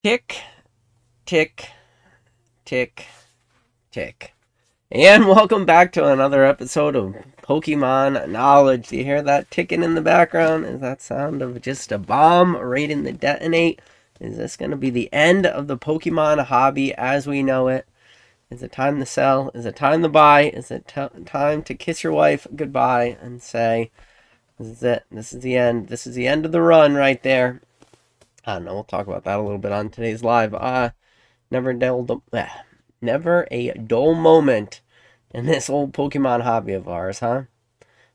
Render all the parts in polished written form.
Tick, tick, tick, tick. And welcome back to another episode of Pokemon Knowledge. Do you hear that ticking in the background? Is that sound of just a bomb waiting to detonate? Is this going to be the end of the Pokemon hobby as we know it? Is it time to sell? Is it time to buy? Is it time to kiss your wife goodbye and say, this is it. This is the end. This is the end of the run right there. I don't know. We'll talk about that a little bit on today's live. Never a dull moment in this old Pokemon hobby of ours, huh?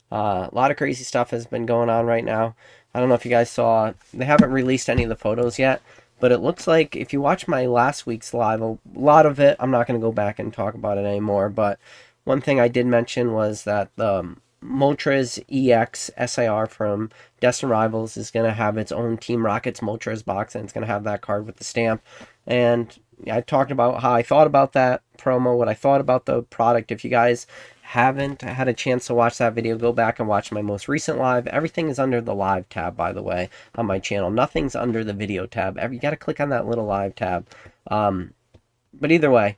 A lot of crazy stuff has been going on right now. I don't know if you guys saw, they haven't released any of the photos yet, but it looks like if you watch my last week's live, a lot of it, I'm not going to go back and talk about it anymore, but one thing I did mention was that the Moltres EX SIR from Destined Rivals is going to have its own Team Rocket's Moltres box, and it's going to have that card with the stamp. And I talked about how I thought about that promo, what I thought about the product. If you guys haven't had a chance to watch that video, go back and watch my most recent live. Everything is under the live tab, by the way, on my channel. Nothing's under the video tab. You got to click on that little live tab. But either way,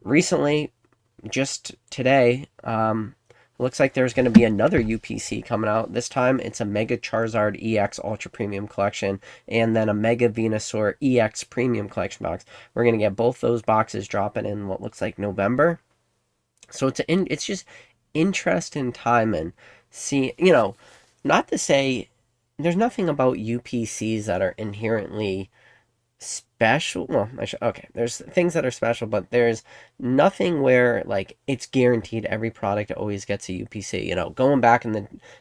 recently, just today, looks like there's going to be another UPC coming out. This time it's a Mega Charizard EX Ultra Premium Collection and then a Mega Venusaur EX Premium Collection box. We're going to get both those boxes dropping in what looks like November. So it's just interesting time and see, not to say there's nothing about UPCs that are inherently special. Well, okay, there's things that are special, but there's nothing where like it's guaranteed every product always gets a UPC. Going back in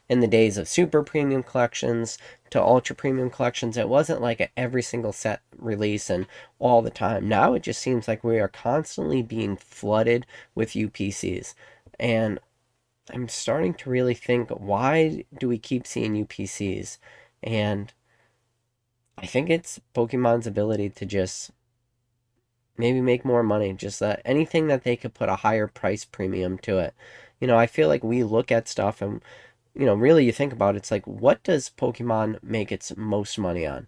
the days of super premium collections to ultra premium collections, it wasn't like every single set release and all the time. Now it just seems like we are constantly being flooded with UPCs, and I'm starting to really think, why do we keep seeing UPCs? And I think it's Pokemon's ability to just maybe make more money. Just that anything that they could put a higher price premium to it. I feel like we look at stuff and, really you think about it, it's like, what does Pokemon make its most money on?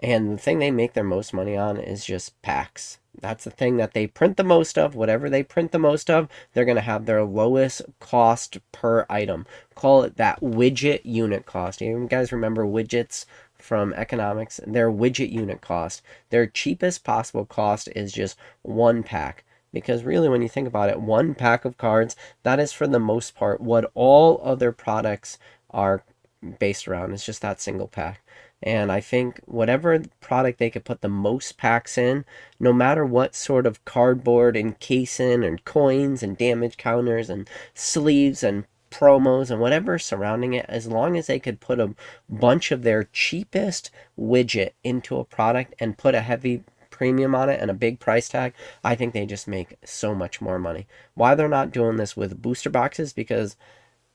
And the thing they make their most money on is just packs. That's the thing that they print the most of. Whatever they print the most of, they're going to have their lowest cost per item. Call it that widget unit cost. You guys remember widgets from economics? Their widget unit cost. Their cheapest possible cost is just one pack. Because really, when you think about it, one pack of cards, that is for the most part what all other products are based around. It's just that single pack. And I think whatever product they could put the most packs in, no matter what sort of cardboard and casing and coins and damage counters and sleeves and promos and whatever surrounding it, as long as they could put a bunch of their cheapest widget into a product and put a heavy premium on it and a big price tag, I think they just make so much more money. Why they're not doing this with booster boxes? Because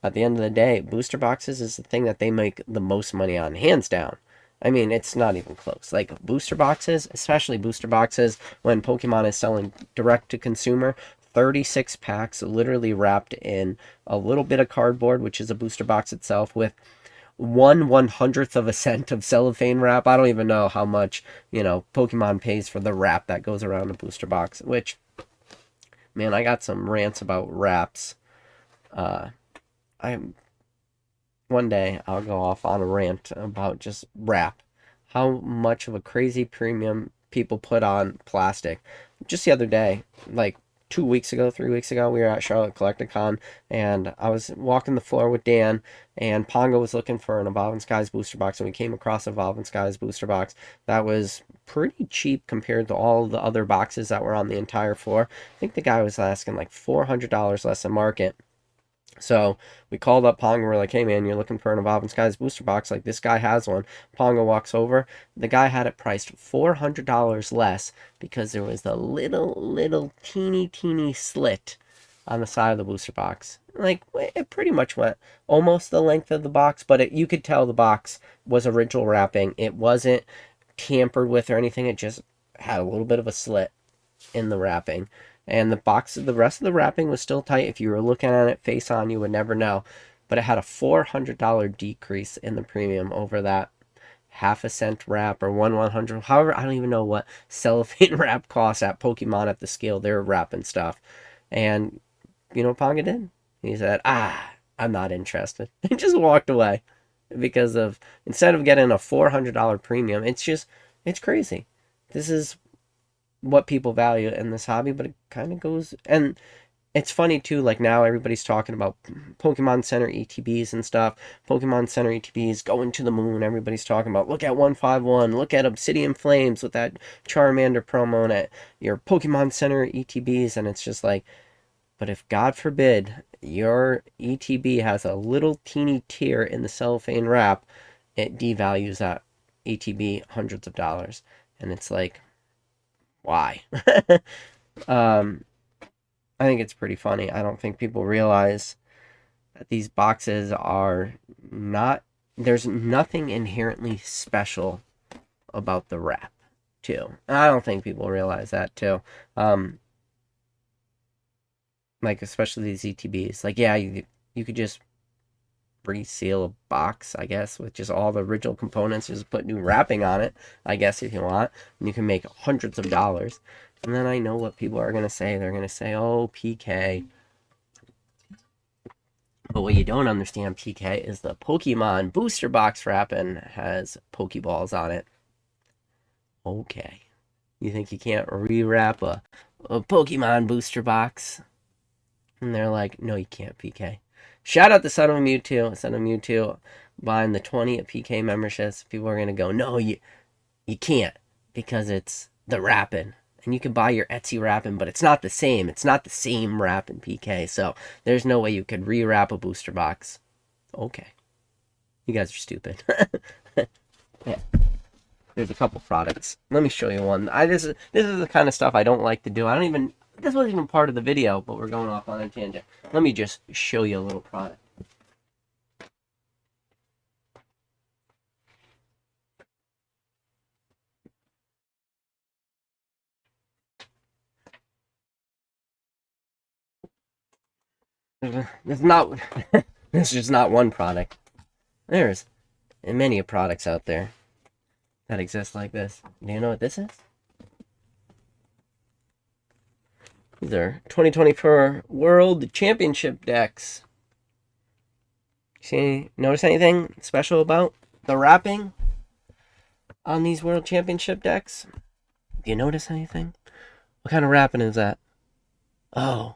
at the end of the day, booster boxes is the thing that they make the most money on, hands down. I mean, it's not even close. Like, booster boxes, especially booster boxes, when Pokemon is selling direct to consumer, 36 packs literally wrapped in a little bit of cardboard, which is a booster box itself, with 1/100th of a cent of cellophane wrap. I don't even know how much, Pokemon pays for the wrap that goes around a booster box, which, man, I got some rants about wraps. One day I'll go off on a rant about just wrap. How much of a crazy premium people put on plastic. Just the other day, like 2 weeks ago, 3 weeks ago, we were at Charlotte Collecticon, and I was walking the floor with Dan, and Pongo was looking for an Evolving Skies booster box, and we came across Evolving Skies booster box that was pretty cheap compared to all the other boxes that were on the entire floor. I think the guy was asking like $400 less than market. So we called up Pongo. We're like, hey man, you're looking for an Evolving Skies booster box? Like, this guy has one. Pongo walks over. The guy had it priced $400 less because there was the little teeny slit on the side of the booster box. Like, it pretty much went almost the length of the box, but you could tell the box was original wrapping. It wasn't tampered with or anything. It just had a little bit of a slit in the wrapping. And the rest of the wrapping was still tight. If you were looking at it face on, you would never know. But it had a $400 decrease in the premium over that half a cent wrap or 1/100. However, I don't even know what cellophane wrap costs at Pokemon at the scale they're wrapping stuff. And you know what Ponga did? He said, I'm not interested. And just walked away because of, instead of getting a $400 premium, it's crazy. This is what people value in this hobby, but it kind of goes, and it's funny too, like now everybody's talking about Pokemon Center ETBs and stuff. Pokemon Center ETBs going to the moon. Everybody's talking about, look at 151, look at Obsidian Flames with that Charmander promo at your Pokemon Center ETBs, and it's just like, but if God forbid your ETB has a little teeny tear in the cellophane wrap, it devalues that ETB hundreds of dollars. And it's like, why? I think it's pretty funny. I don't think people realize that these boxes are not, there's nothing inherently special about the wrap, too. And I don't think people realize that, too. Like, especially these ETBs. Like, yeah, you could just reseal a box, I guess, with just all the original components, just put new wrapping on it, I guess, if you want. And you can make hundreds of dollars. And then I know what people are going to say. They're going to say, oh, PK. But what you don't understand, PK, is the Pokemon booster box wrapping has Pokeballs on it. Okay. You think you can't rewrap a Pokemon booster box? And they're like, no, you can't, PK. Shout out to Son of Mewtwo. Son of Mewtwo buying the 20 at PK memberships. People are going to go, no, you can't, because it's the wrapping. And you can buy your Etsy wrapping, but it's not the same. It's not the same wrap in PK. So there's no way you could rewrap a booster box. Okay. You guys are stupid. Yeah. There's a couple products. Let me show you one. This is the kind of stuff I don't like to do. This wasn't even part of the video, but we're going off on a tangent. Let me just show you a little product. This is just not one product. There's many products out there that exist like this. Do you know what this is? These are 2024 World Championship decks. Notice anything special about the wrapping on these World Championship decks? Do you notice anything? What kind of wrapping is that? Oh,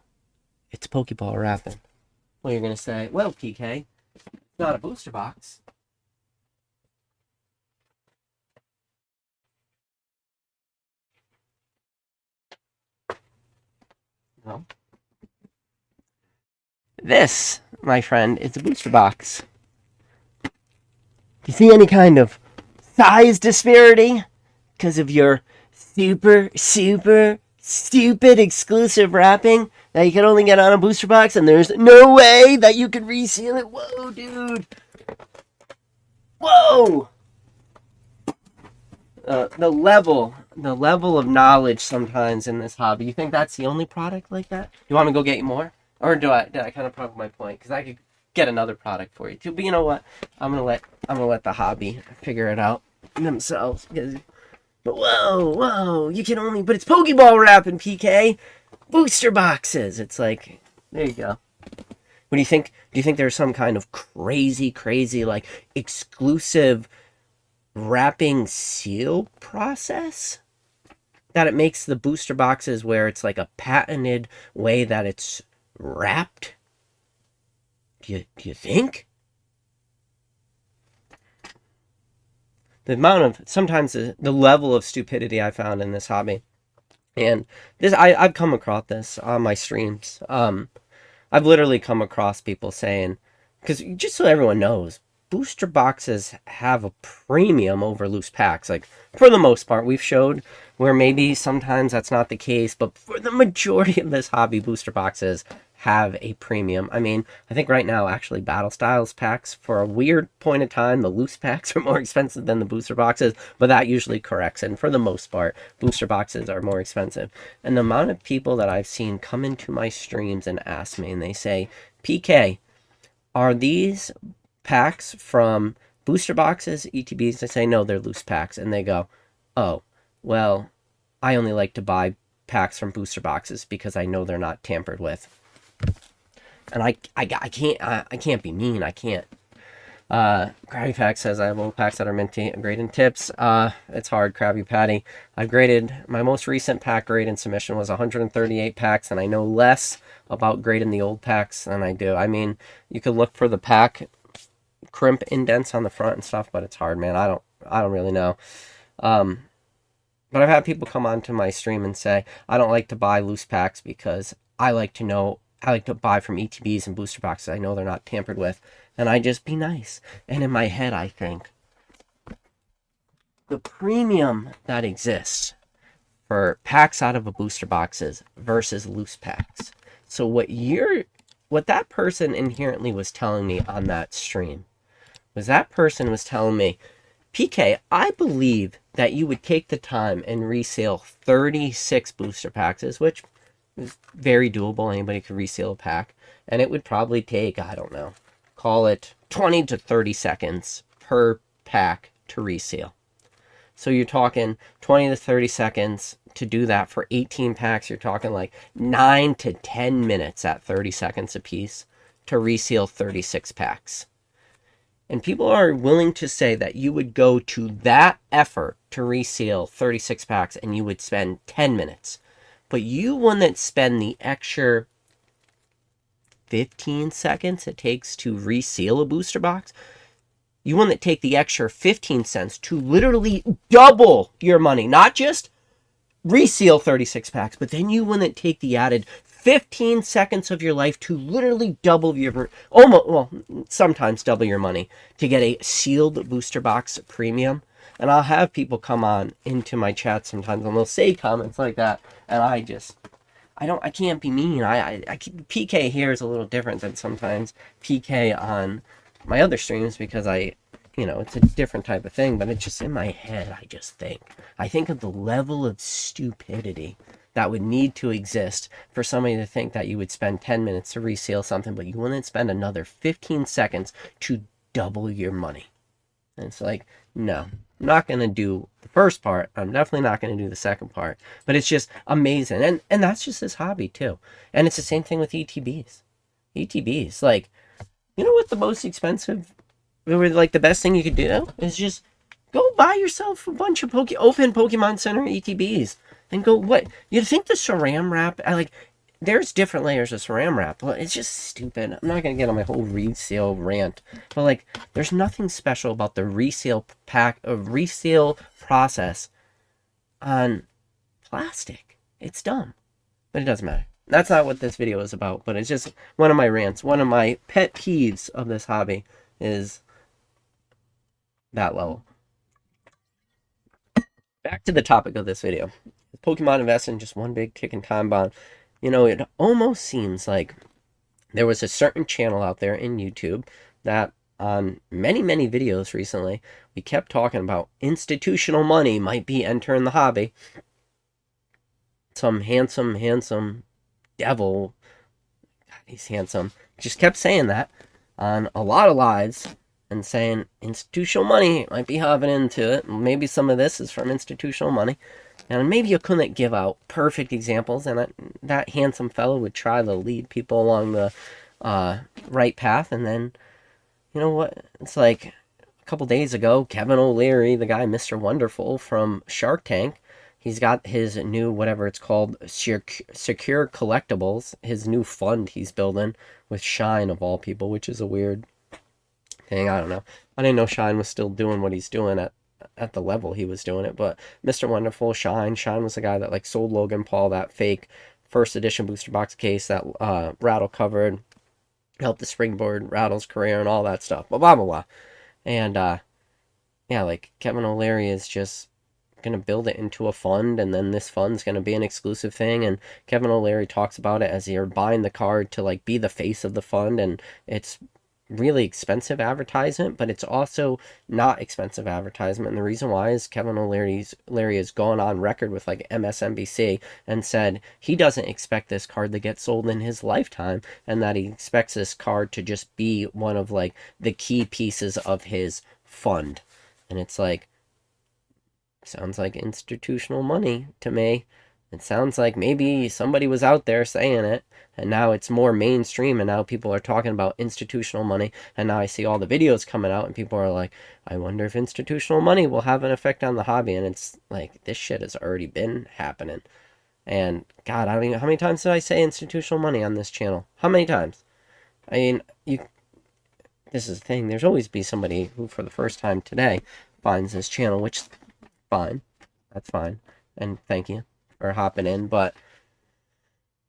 it's Pokeball wrapping. Well, you're going to say, well, PK, it's not a booster box. No. This, my friend, is a booster box. Do you see any kind of size disparity? Because of your super, super stupid exclusive wrapping that you can only get on a booster box, and there's no way that you can reseal it. Whoa, dude. Whoa. The level of knowledge sometimes in this hobby. You think that's the only product like that? You want me to go get you more? Or did I kind of prove my point? Because I could get another product for you too. But you know what? I'm gonna let the hobby figure it out themselves. But whoa, you can only, but it's Pokeball wrapping, PK. Booster boxes. It's like, there you go. What do you think? Do you think there's some kind of crazy, like exclusive wrapping seal process that it makes the booster boxes where it's like a patented way that it's wrapped? Do you think? The amount of, sometimes the level of stupidity I found in this hobby, and this I've come across this on my streams. I've literally come across people saying, because just so everyone knows, booster boxes have a premium over loose packs. Like, for the most part, we've showed where maybe sometimes that's not the case, but for the majority of this hobby, booster boxes have a premium. I mean, I think right now, actually, Battle Styles packs, for a weird point of time, the loose packs are more expensive than the booster boxes, but that usually corrects, and for the most part, booster boxes are more expensive. And the amount of people that I've seen come into my streams and ask me, and they say, PK, are these packs from booster boxes, ETBs, I say, no, they're loose packs. And they go, oh, well, I only like to buy packs from booster boxes because I know they're not tampered with. And I can't be mean. I can't. Krabby Pack says I have old packs that are minty. Grading tips. It's hard, Krabby Patty. I've graded, my most recent pack grade and submission was 138 packs, and I know less about grading the old packs than I do. I mean, you could look for the pack crimp indents on the front and stuff, but it's hard, man. I don't really know. But I've had people come onto my stream and say, I don't like to buy loose packs because I like to buy from ETBs and booster boxes. I know they're not tampered with. And I just be nice. And in my head, I think the premium that exists for packs out of a booster boxes versus loose packs. So what that person inherently was telling me on that stream was that person was telling me, PK, I believe that you would take the time and resale 36 booster packs, which is very doable. Anybody could resale a pack. And it would probably take, I don't know, call it 20 to 30 seconds per pack to reseal. So you're talking 20 to 30 seconds to do that for 18 packs. You're talking like 9 to 10 minutes at 30 seconds a piece to reseal 36 packs. And people are willing to say that you would go to that effort to reseal 36 packs and you would spend 10 minutes. But you wouldn't spend the extra 15 seconds it takes to reseal a booster box. You wouldn't take the extra 15 cents to literally double your money. Not just reseal 36 packs, but then you wouldn't take the added 15 seconds of your life to literally double your, sometimes double your money to get a sealed booster box premium. And I'll have people come on into my chat sometimes and they'll say comments like that. And I can't be mean. PK here is a little different than sometimes PK on my other streams because it's a different type of thing, but it's just in my head. I think of the level of stupidity that would need to exist for somebody to think that you would spend 10 minutes to reseal something, but you wouldn't spend another 15 seconds to double your money. And it's like, no, I'm not going to do the first part. I'm definitely not going to do the second part. But it's just amazing. And that's just this hobby, too. And it's the same thing with ETBs. ETBs, like, you know what the most expensive, or like the best thing you could do is just go buy yourself a bunch of open Pokemon Center ETBs. And go, what? You think the saran wrap, there's different layers of saran wrap. Well, it's just stupid. I'm not going to get on my whole resale rant. But, there's nothing special about the resale process on plastic. It's dumb. But it doesn't matter. That's not what this video is about. But it's just one of my rants. One of my pet peeves of this hobby is that level. Back to the topic of this video. Pokemon invested in just one big ticking time bomb. It almost seems like there was a certain channel out there in YouTube that on many, many videos recently, we kept talking about institutional money might be entering the hobby. Some handsome devil, God, he's handsome, just kept saying that on a lot of lives and saying institutional money might be hopping into it. Maybe some of this is from institutional money. And maybe you couldn't give out perfect examples, and that handsome fellow would try to lead people along the right path. And then, you know what? It's like a couple days ago, Kevin O'Leary, the guy Mr. Wonderful from Shark Tank, he's got his new, whatever it's called, Secure Collectibles, his new fund he's building with Shine, of all people, which is a weird thing. I don't know. I didn't know Shine was still doing what he's doing at the level he was doing it, but Mr. Wonderful, Shine was the guy that sold Logan Paul that fake first edition booster box case that Rattle covered, helped to springboard Rattle's career and all that stuff, blah blah blah. And Kevin O'Leary is just gonna build it into a fund, and then this fund's gonna be an exclusive thing. And Kevin O'Leary talks about it as you're buying the card to be the face of the fund, and it's really expensive advertisement, but it's also not expensive advertisement. And the reason why is Kevin O'Leary has gone on record with MSNBC and said he doesn't expect this card to get sold in his lifetime, and that he expects this card to just be one of the key pieces of his fund. And it's like, sounds like institutional money to me. It sounds like maybe somebody was out there saying it, and now it's more mainstream, and now people are talking about institutional money, and now I see all the videos coming out, and people are like, I wonder if institutional money will have an effect on the hobby, and it's like, this shit has already been happening. And God, I don't even, how many times did I say institutional money on this channel? How many times? I mean, this is the thing, there's always be somebody who, for the first time today, finds this channel, which fine. That's fine. And thank you for hopping in. But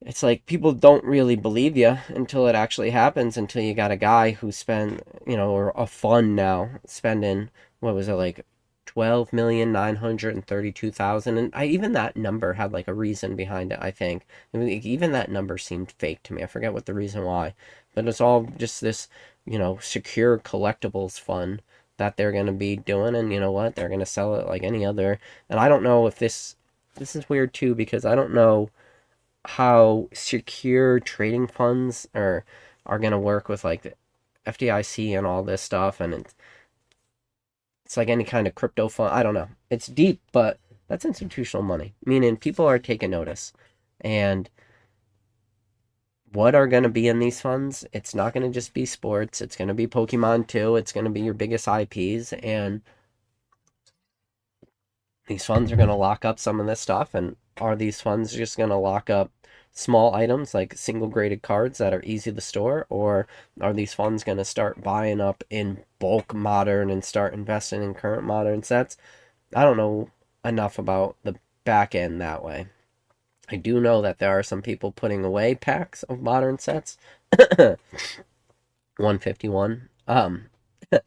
it's like people don't really believe you until it actually happens, until you got a guy who spent, or a fund now spending, what was it, like 12,932,000. And even that number had like a reason behind it, I think. Even that number seemed fake to me. I forget what the reason why. But it's all just this, secure collectibles fund that they're going to be doing. And you know what? They're going to sell it like any other. And I don't know if this is weird too, because I don't know how secure trading funds are going to work with like the FDIC and all this stuff. And it's like any kind of crypto fund. I don't know. It's deep, but that's institutional money, meaning people are taking notice. And what are going to be in these funds? It's not going to just be sports. It's going to be Pokemon too. It's going to be your biggest IPs. And these funds are going to lock up some of this stuff. And are these funds just going to lock up small items like single graded cards that are easy to store? Or are these funds going to start buying up in bulk modern and start investing in current modern sets? I don't know enough about the back end that way. I do know that there are some people putting away packs of modern sets. 151. Sorry, a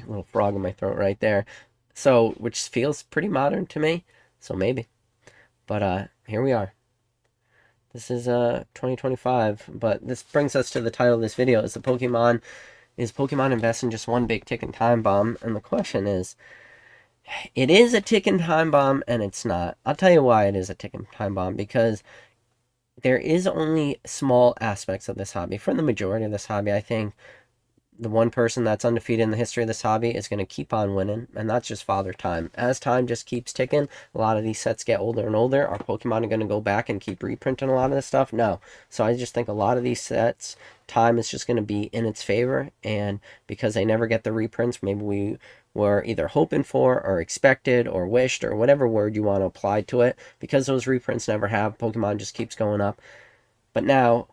little frog in my throat right there. So, which feels pretty modern to me. So maybe. But here we are. This is 2025, but this brings us to the title of this video. Is Pokemon investing just one big ticking time bomb? And the question is, it is a ticking time bomb and it's not. I'll tell you why it is a ticking time bomb, because there is only small aspects of this hobby. For the majority of this hobby, I think the one person that's undefeated in the history of this hobby is going to keep on winning, and that's just Father Time. As time just keeps ticking, a lot of these sets get older and older. Are Pokemon going to go back and keep reprinting a lot of this stuff? No. So I just think a lot of these sets, time is just going to be in its favor, and because they never get the reprints, maybe we were either hoping for or expected or wished or whatever word you want to apply to it, because those reprints never have, Pokemon just keeps going up. But now,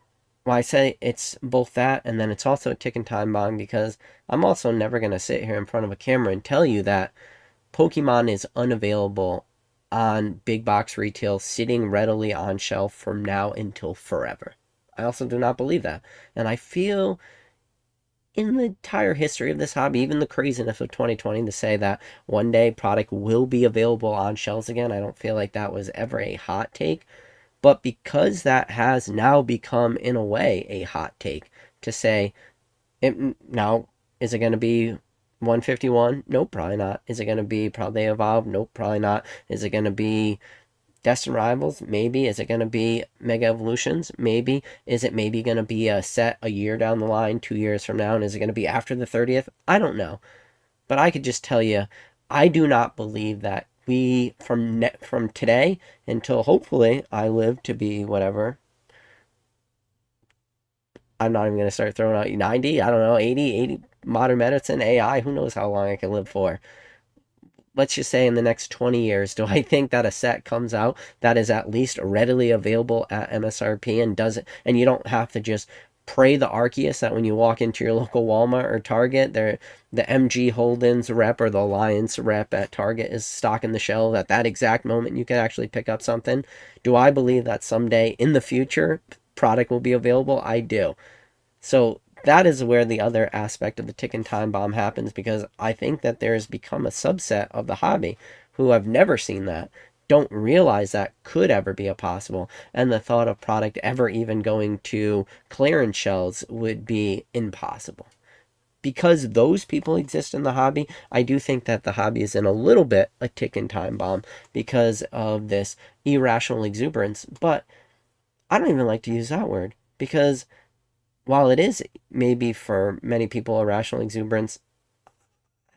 well, I say it's both that, and then it's also a ticking time bomb, because I'm also never going to sit here in front of a camera and tell you that Pokemon is unavailable on big box retail, sitting readily on shelf from now until forever. I also do not believe that. And I feel in the entire history of this hobby, even the craziness of 2020, to say that one day product will be available on shelves again, I don't feel like that was ever a hot take. But because that has now become, in a way, a hot take, to say, now, is it going to be 151? Nope, probably not. Is it going to be Probably Evolved? Nope, probably not. Is it going to be Destined Rivals? Maybe. Is it going to be Mega Evolutions? Maybe. Is it maybe going to be a set a year down the line, 2 years from now? And is it going to be after the 30th? I don't know. But I could just tell you, I do not believe that we, from today until hopefully I live to be whatever. I'm not even going to start throwing out 90, I don't know, 80, modern medicine, AI, who knows how long I can live for. Let's just say in the next 20 years, do I think that a set comes out that is at least readily available at MSRP and does it, and you don't have to just pray the Arceus that when you walk into your local Walmart or Target, the MG Holdens rep or the Alliance rep at Target is stocking the shelf at that exact moment you can actually pick up something? Do I believe that someday in the future product will be available? I do. So that is where the other aspect of the ticking time bomb happens, because I think that there has become a subset of the hobby who have never seen that, don't realize that could ever be a possible, and the thought of product ever even going to clearance shelves would be impossible. Because those people exist in the hobby, I do think that the hobby is in a little bit a ticking time bomb because of this irrational exuberance. But I don't even like to use that word, because while it is maybe for many people irrational exuberance,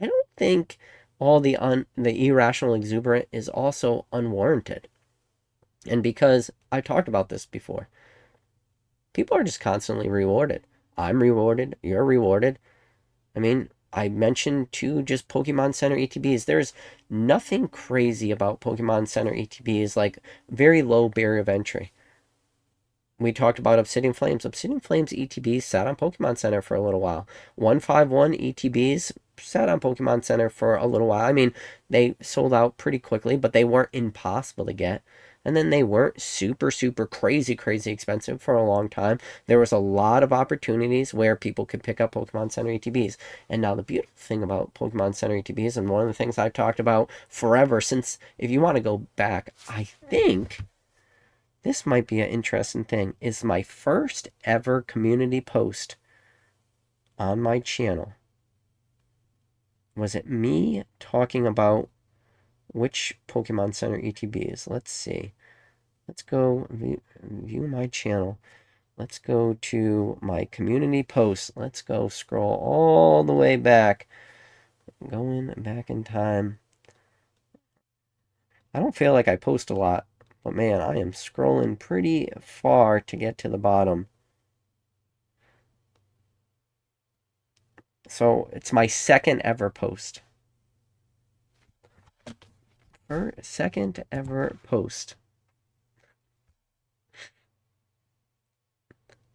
I don't think all the irrational exuberant is also unwarranted. And because I talked about this before, people are just constantly rewarded. I'm rewarded. You're rewarded. I mean, I mentioned too just Pokemon Center ETBs. There's nothing crazy about Pokemon Center ETBs, like very low barrier of entry. We talked about Obsidian Flames. Obsidian Flames ETBs sat on Pokemon Center for a little while. 151 ETBs sat on Pokemon Center for a little while. I mean, they sold out pretty quickly, but they weren't impossible to get. And then they weren't super, super crazy expensive for a long time. There was a lot of opportunities where people could pick up Pokemon Center ETBs. And now the beautiful thing about Pokemon Center ETBs, and one of the things I've talked about forever since, if you want to go back, I think this might be an interesting thing, is my first ever community post on my channel. Was it me talking about which Pokemon Center ETBs? Let's see. Let's go view my channel. Let's go to my community post. Let's go scroll all the way back. Going back in time. I don't feel like I post a lot, but man, I am scrolling pretty far to get to the bottom. So it's my second ever post. Second ever post.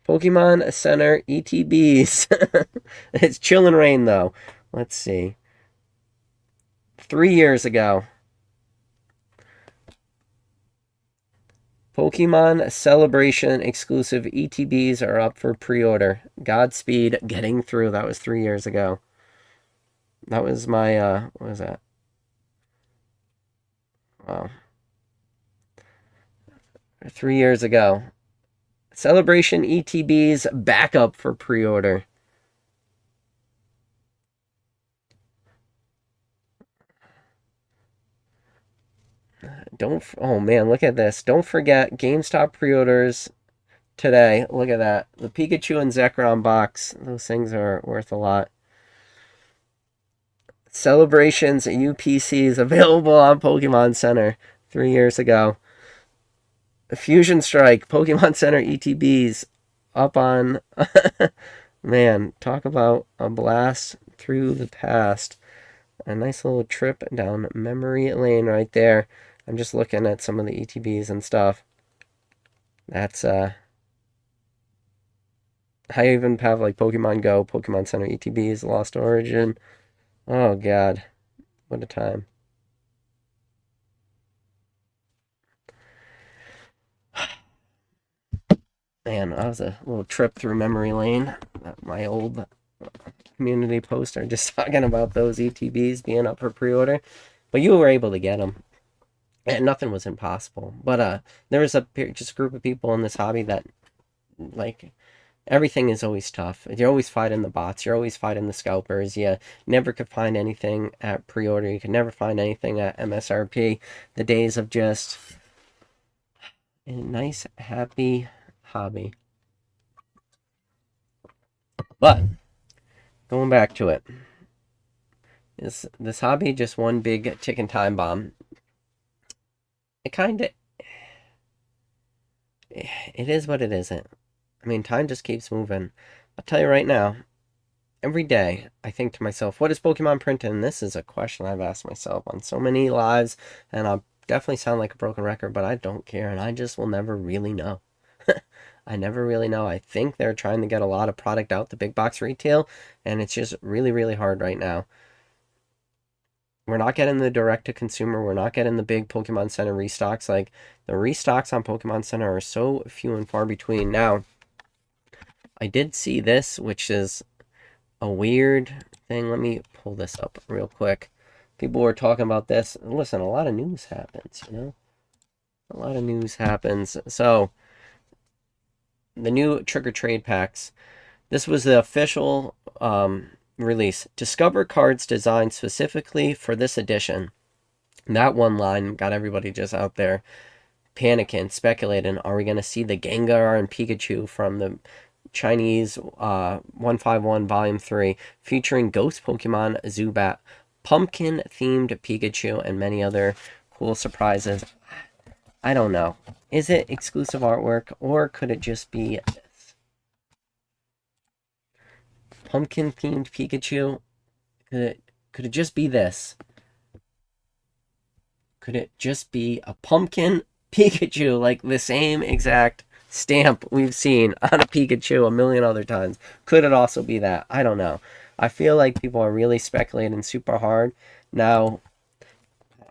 Pokemon Center ETBs. It's chilling rain though. Let's see. 3 years ago. Pokemon Celebration exclusive ETBs are up for pre-order. Godspeed getting through. That was 3 years ago. That was my, what was that? Wow. 3 years ago. Celebration ETBs back up for pre-order. Oh man, look at this. Don't forget GameStop pre-orders today. Look at that. The Pikachu and Zekrom box. Those things are worth a lot. Celebrations UPCs available on Pokemon Center 3 years ago. Fusion Strike, Pokemon Center ETBs up on... Man, talk about a blast through the past. A nice little trip down memory lane right there. I'm just looking at some of the ETBs and stuff. That's, I even have like Pokemon Go, Pokemon Center ETBs, Lost Origin. Oh, God. What a time. Man, that was a little trip through memory lane. My old community poster just talking about those ETBs being up for pre-order. But you were able to get them. And nothing was impossible. But there was just a group of people in this hobby that, like, everything is always tough. You're always fighting the bots. You're always fighting the scalpers. You never could find anything at pre-order. You could never find anything at MSRP. The days of just a nice, happy hobby. But going back to it, this hobby just one big ticking time bomb. It is what it isn't. I mean, time just keeps moving. I'll tell you right now, every day I think to myself, what is Pokemon printing? And this is a question I've asked myself on so many lives, and I'll definitely sound like a broken record, but I don't care, and I just will never really know. I never really know. I think they're trying to get a lot of product out to big box retail, and it's just really, really hard right now. We're not getting the direct-to-consumer. We're not getting the big Pokemon Center restocks. Like, the restocks on Pokemon Center are so few and far between. Now, I did see this, which is a weird thing. Let me pull this up real quick. People were talking about this. Listen, a lot of news happens, you know? A lot of news happens. So, the new Trick or Trade packs. This was the official release. Discover cards designed specifically for this edition. That one line got everybody just out there panicking, speculating. Are we going to see the Gengar and Pikachu from the Chinese 151 Volume 3 featuring Ghost Pokemon Zubat pumpkin themed Pikachu and many other cool surprises. I don't know. Is it exclusive artwork, or could it just be this? Pumpkin themed Pikachu? Could it just be this? Could it just be a pumpkin Pikachu, like the same exact stamp we've seen on a Pikachu a million other times? Could it also be that? I don't know. I feel like people are really speculating super hard. Now,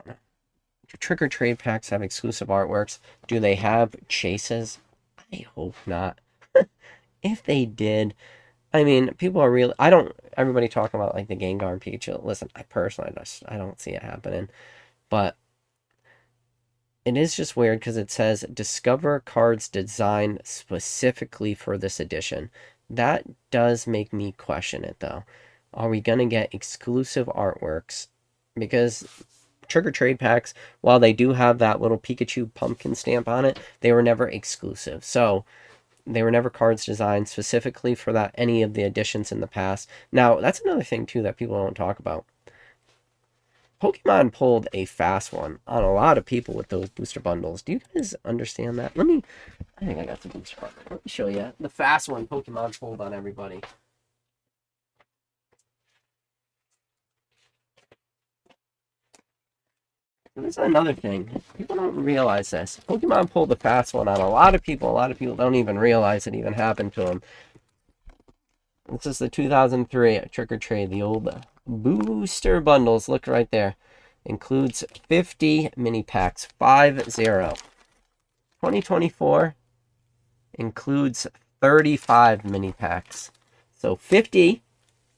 do trick or trade packs have exclusive artworks? Do they have chases? I hope not. If they did, I mean, people are really. I don't. Everybody talking about like the Gengar and Pikachu. Listen, I personally I don't see it happening, but it is just weird because it says discover cards designed specifically for this edition. That does make me question it though. Are we gonna get exclusive artworks? Because trick or trade packs, while they do have that little Pikachu pumpkin stamp on it, they were never exclusive. So they were never cards designed specifically for that any of the editions in the past. Now, that's another thing too that people don't talk about. Pokemon pulled a fast one on a lot of people with those booster bundles. Do you guys understand that? I think I got the booster bundle. Let me show you the fast one Pokemon pulled on everybody. And this is another thing. People don't realize this. Pokemon pulled the fast one on a lot of people. A lot of people don't even realize it even happened to them. This is the 2003 Trick or Trade, the old booster bundles. Look right there. Includes 50 mini packs, 50. 2024 includes 35 mini packs. So 50,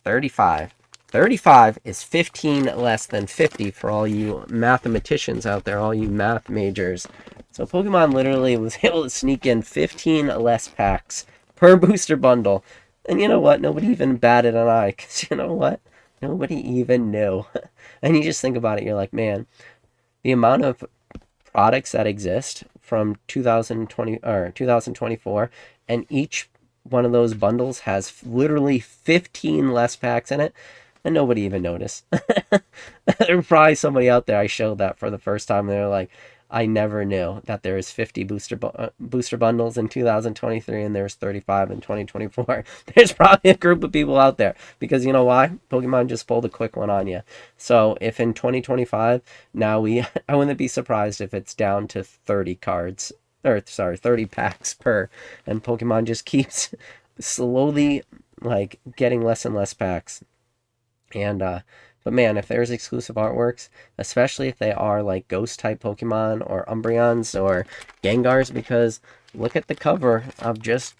35. 35 is 15 less than 50 for all you mathematicians out there, all you math majors. So Pokemon literally was able to sneak in 15 less packs per booster bundle. And you know what? Nobody even batted an eye, because you know what? Nobody even knew. And you just think about it, you're like, man, the amount of products that exist from 2020 or 2024, and each one of those bundles has literally 15 less packs in it, and nobody even noticed. There's probably somebody out there I showed that for the first time, and they're like, I never knew that there was 50 booster bundles in 2023 and there's 35 in 2024. There's probably a group of people out there, because you know why? Pokemon just pulled a quick one on you. So if in 2025 now I wouldn't be surprised if it's down to 30 cards, or sorry, 30 packs per, and Pokemon just keeps slowly like getting less and less packs. And but man, if there's exclusive artworks, especially if they are like ghost type Pokemon or Umbreons or Gengars, because look at the cover of just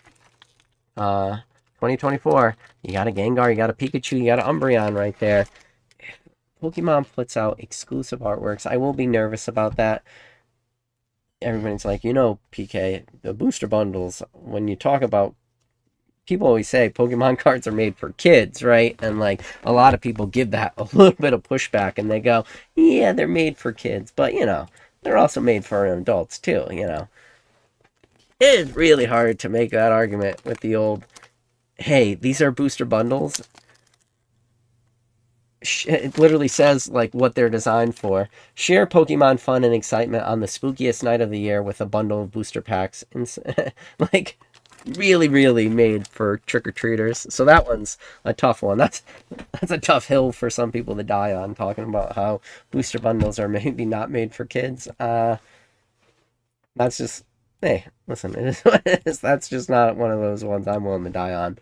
2024. You got a Gengar, you got a Pikachu, you got an Umbreon right there. If Pokemon puts out exclusive artworks, I will be nervous about that. Everybody's like, you know, PK, the booster bundles, when you talk about, people always say Pokemon cards are made for kids, right? And like a lot of people give that a little bit of pushback, and they go, yeah, they're made for kids, but you know, they're also made for adults too, you know. It is really hard to make that argument with the old, hey, these are booster bundles. It literally says like what they're designed for. Share Pokemon fun and excitement on the spookiest night of the year with a bundle of booster packs. Like, really, really made for trick-or-treaters. So that one's a tough one. That's a tough hill for some people to die on, talking about how booster bundles are maybe not made for kids. That's just, hey, listen, it is what it is. That's just not one of those ones I'm willing to die on.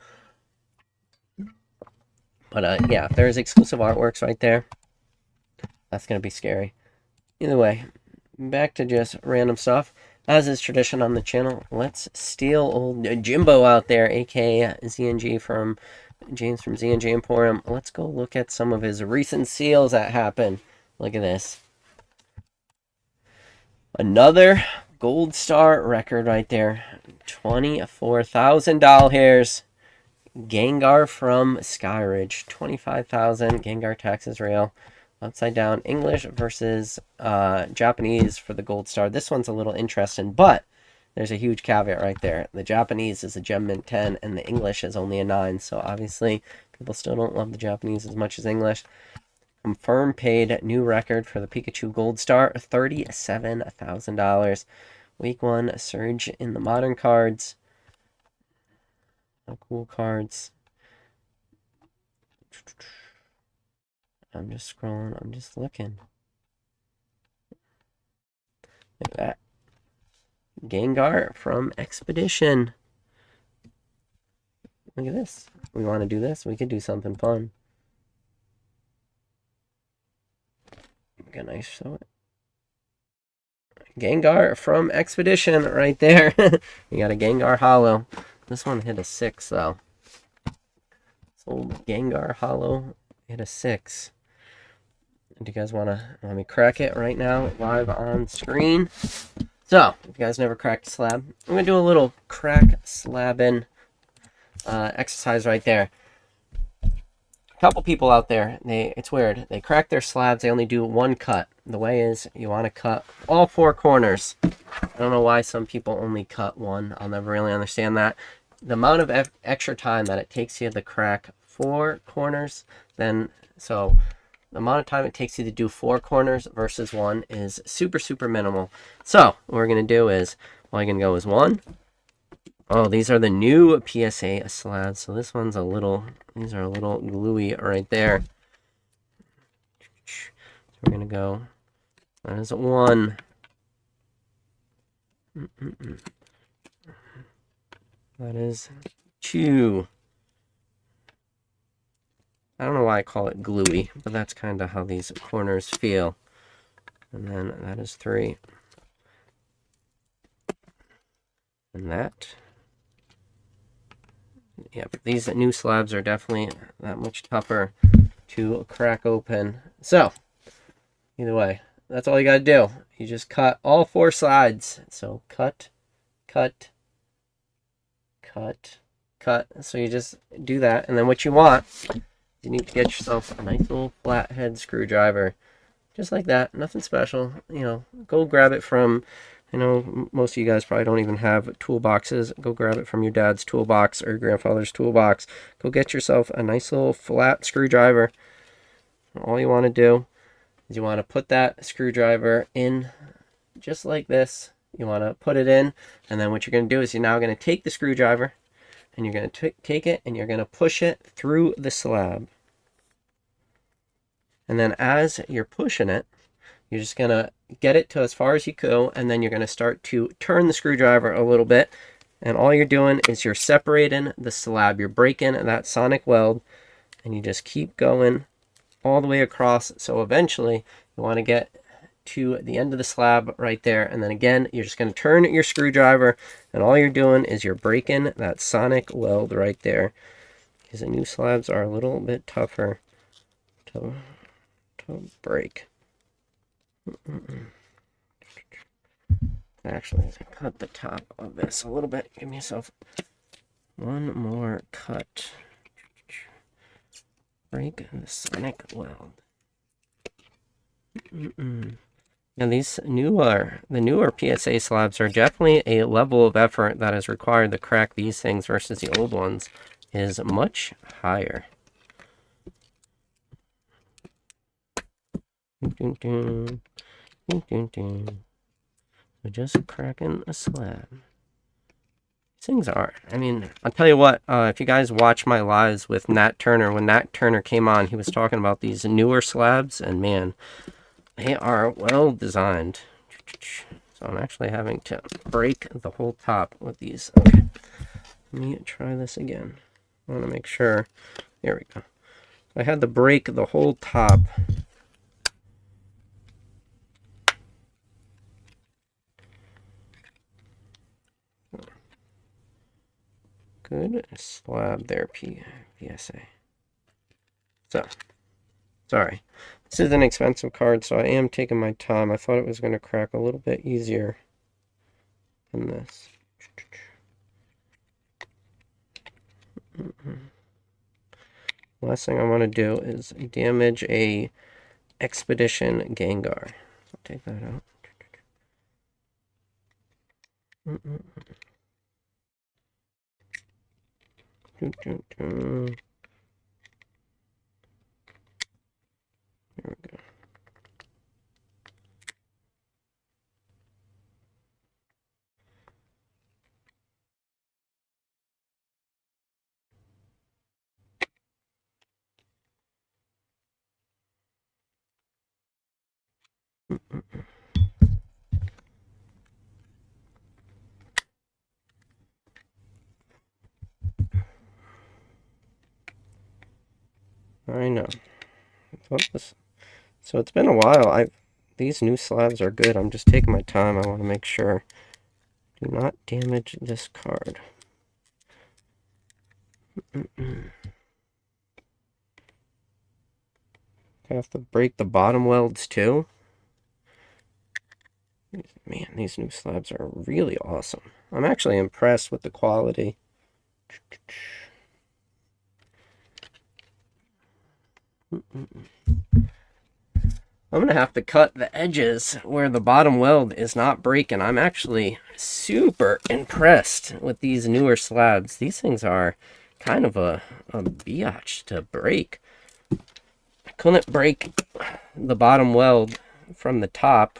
But yeah, if there's exclusive artworks right there, that's going to be scary. Either way, back to just random stuff. As is tradition on the channel, let's steal old Jimbo out there, aka ZNG from James from ZNG Emporium. Let's go look at some of his recent seals that happened. Look at this. Another gold star record right there. 24,000 doll hairs. Gengar from Skyridge. 25,000. Gengar taxes rail. Upside down English versus Japanese for the gold star. This one's a little interesting, but there's a huge caveat right there. The Japanese is a gem mint 10 and the English is only a 9. So obviously people still don't love the Japanese as much as English. Confirmed paid new record for the Pikachu Gold Star, $37,000. Week 1 surge in the modern cards. Cool cards. I'm just scrolling. I'm just looking. Look at that. Gengar from Expedition. Look at this. We want to do this. We could do something fun. Get a nice show it. Gengar from Expedition right there. We got a Gengar Hollow. This one hit a 6 though. This old Gengar Hollow hit a 6. Do you guys want to let me crack it right now live on screen? So, if you guys never cracked a slab, I'm going to do a little crack slabbing exercise right there. A couple people out there, it's weird. They crack their slabs, they only do one cut. The way is you want to cut all 4 corners. I don't know why some people only cut one. I'll never really understand that. The amount of extra time that it takes you to crack 4 corners, the amount of time it takes you to do 4 corners versus 1 is super, super minimal. So, what we're going to do is, all you're going to go is 1. Oh, these are the new PSA slabs. So this one's these are a little gluey right there. So we're going to go, that is 1. That is 2. I don't know why I call it gluey, but that's kind of how these corners feel. And then that is 3. And that. Yeah, but these new slabs are definitely that much tougher to crack open. So, either way, that's all you got to do. You just cut all 4 sides. So, cut, cut, cut, cut. So you just do that. And then what you want, you need to get yourself a nice little flathead screwdriver. Just like that. Nothing special. You know, go grab it from... I know most of you guys probably don't even have toolboxes. Go grab it from your dad's toolbox or your grandfather's toolbox. Go get yourself a nice little flat screwdriver. All you want to do is you want to put that screwdriver in just like this. You want to put it in, and then what you're going to do is you're now going to take the screwdriver, and you're going to take it, and you're going to push it through the slab. And then as you're pushing it, you're just going to get it to as far as you go, and then you're going to start to turn the screwdriver a little bit. And all you're doing is you're separating the slab. You're breaking that sonic weld, and you just keep going all the way across. So eventually, you want to get to the end of the slab right there. And then again, you're just going to turn your screwdriver, and all you're doing is you're breaking that sonic weld right there. Because the new slabs are a little bit tougher to break. Actually, cut the top of this a little bit. Give myself one more cut. Break the sonic weld. Now these the newer PSA slabs are definitely a level of effort that is required to crack these things versus the old ones is much higher. So just cracking a slab. These things are, I mean, I'll tell you what, if you guys watch my lives with Nat Turner, when Nat Turner came on, he was talking about these newer slabs, and man, they are well designed. So I'm actually having to break the whole top with these. Okay, let me try this again. I want to make sure. There we go. I had to break the whole top. Good slab there, PSA. So, sorry. This is an expensive card, so I am taking my time. I thought it was going to crack a little bit easier than this. Last thing I want to do is damage a Expedition Gengar. So I'll take that out. There There we go. I know. So it's been a while. These new slabs are good. I'm just taking my time. I want to make sure. Do not damage this card. I have to break the bottom welds too. Man, these new slabs are really awesome. I'm actually impressed with the quality. I'm going to have to cut the edges where the bottom weld is not breaking. I'm actually super impressed with these newer slabs. These things are kind of a biatch to break. I couldn't break the bottom weld from the top,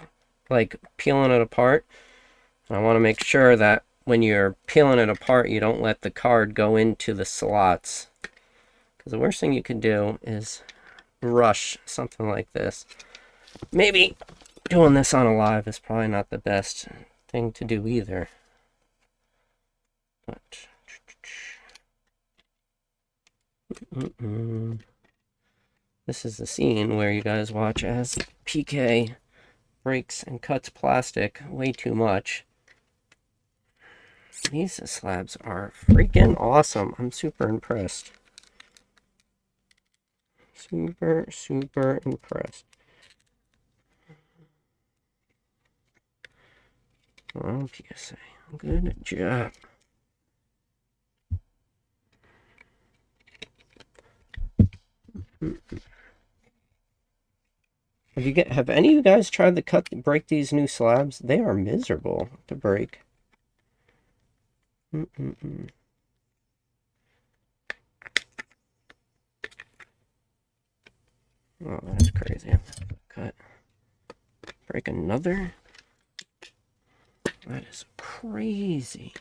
like peeling it apart. I want to make sure that when you're peeling it apart, you don't let the card go into the slots. Because the worst thing you can do is rush something like this. Maybe doing this on a live is probably not the best thing to do either. But this is the scene where you guys watch as PK breaks and cuts plastic way too much. These slabs are freaking awesome. I'm super impressed. Super impressed. Oh, PSA. Good job. Have any of you guys tried to break these new slabs? They are miserable to break. Oh, that's crazy. Cut. Break another. That is crazy.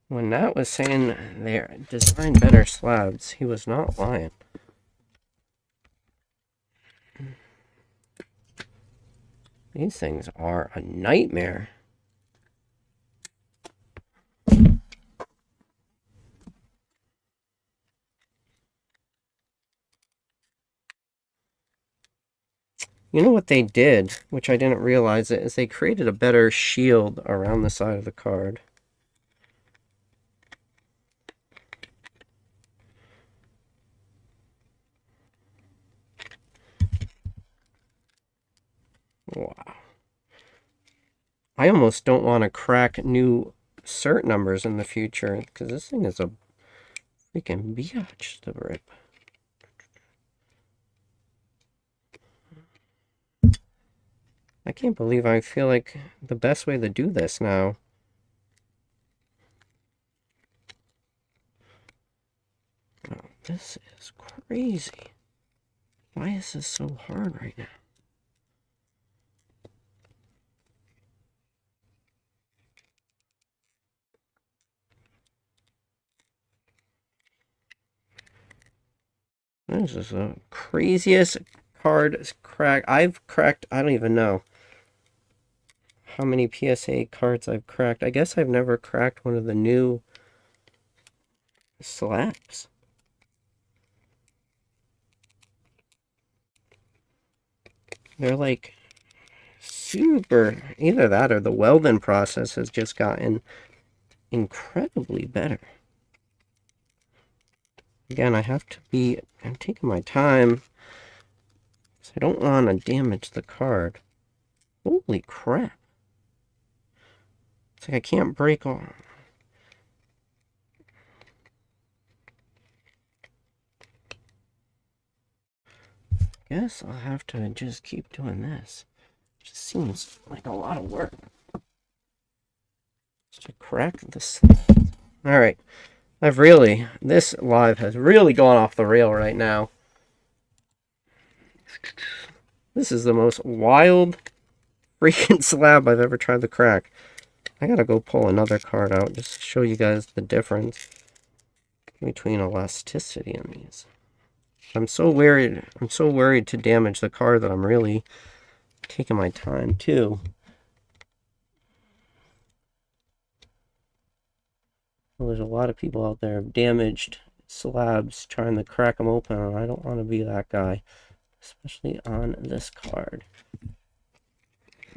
When Nat was saying they design better slabs, he was not lying. These things are a nightmare. You know what they did, which I didn't realize it, is they created a better shield around the side of the card. Wow. I almost don't want to crack new cert numbers in the future, because this thing is a freaking biatch to rip. I can't believe I feel like the best way to do this now. Oh, this is crazy. Why is this so hard right now? This is the craziest card crack I've cracked. I don't even know how many PSA cards I've cracked. I guess I've never cracked one of the new slabs. They're like super, either that or the welding process has just gotten incredibly better. Again, I'm taking my time, because I don't want to damage the card. Holy crap. It's like I can't break all. Guess I'll have to just keep doing this. It just seems like a lot of work. Just to crack the slabs. Alright. This live has really gone off the rail right now. This is the most wild freaking slab I've ever tried to crack. I gotta go pull another card out just to show you guys the difference between elasticity in these. I'm so worried to damage the card that I'm really taking my time too. Well, there's a lot of people out there who have damaged slabs trying to crack them open, and I don't want to be that guy, especially on this card.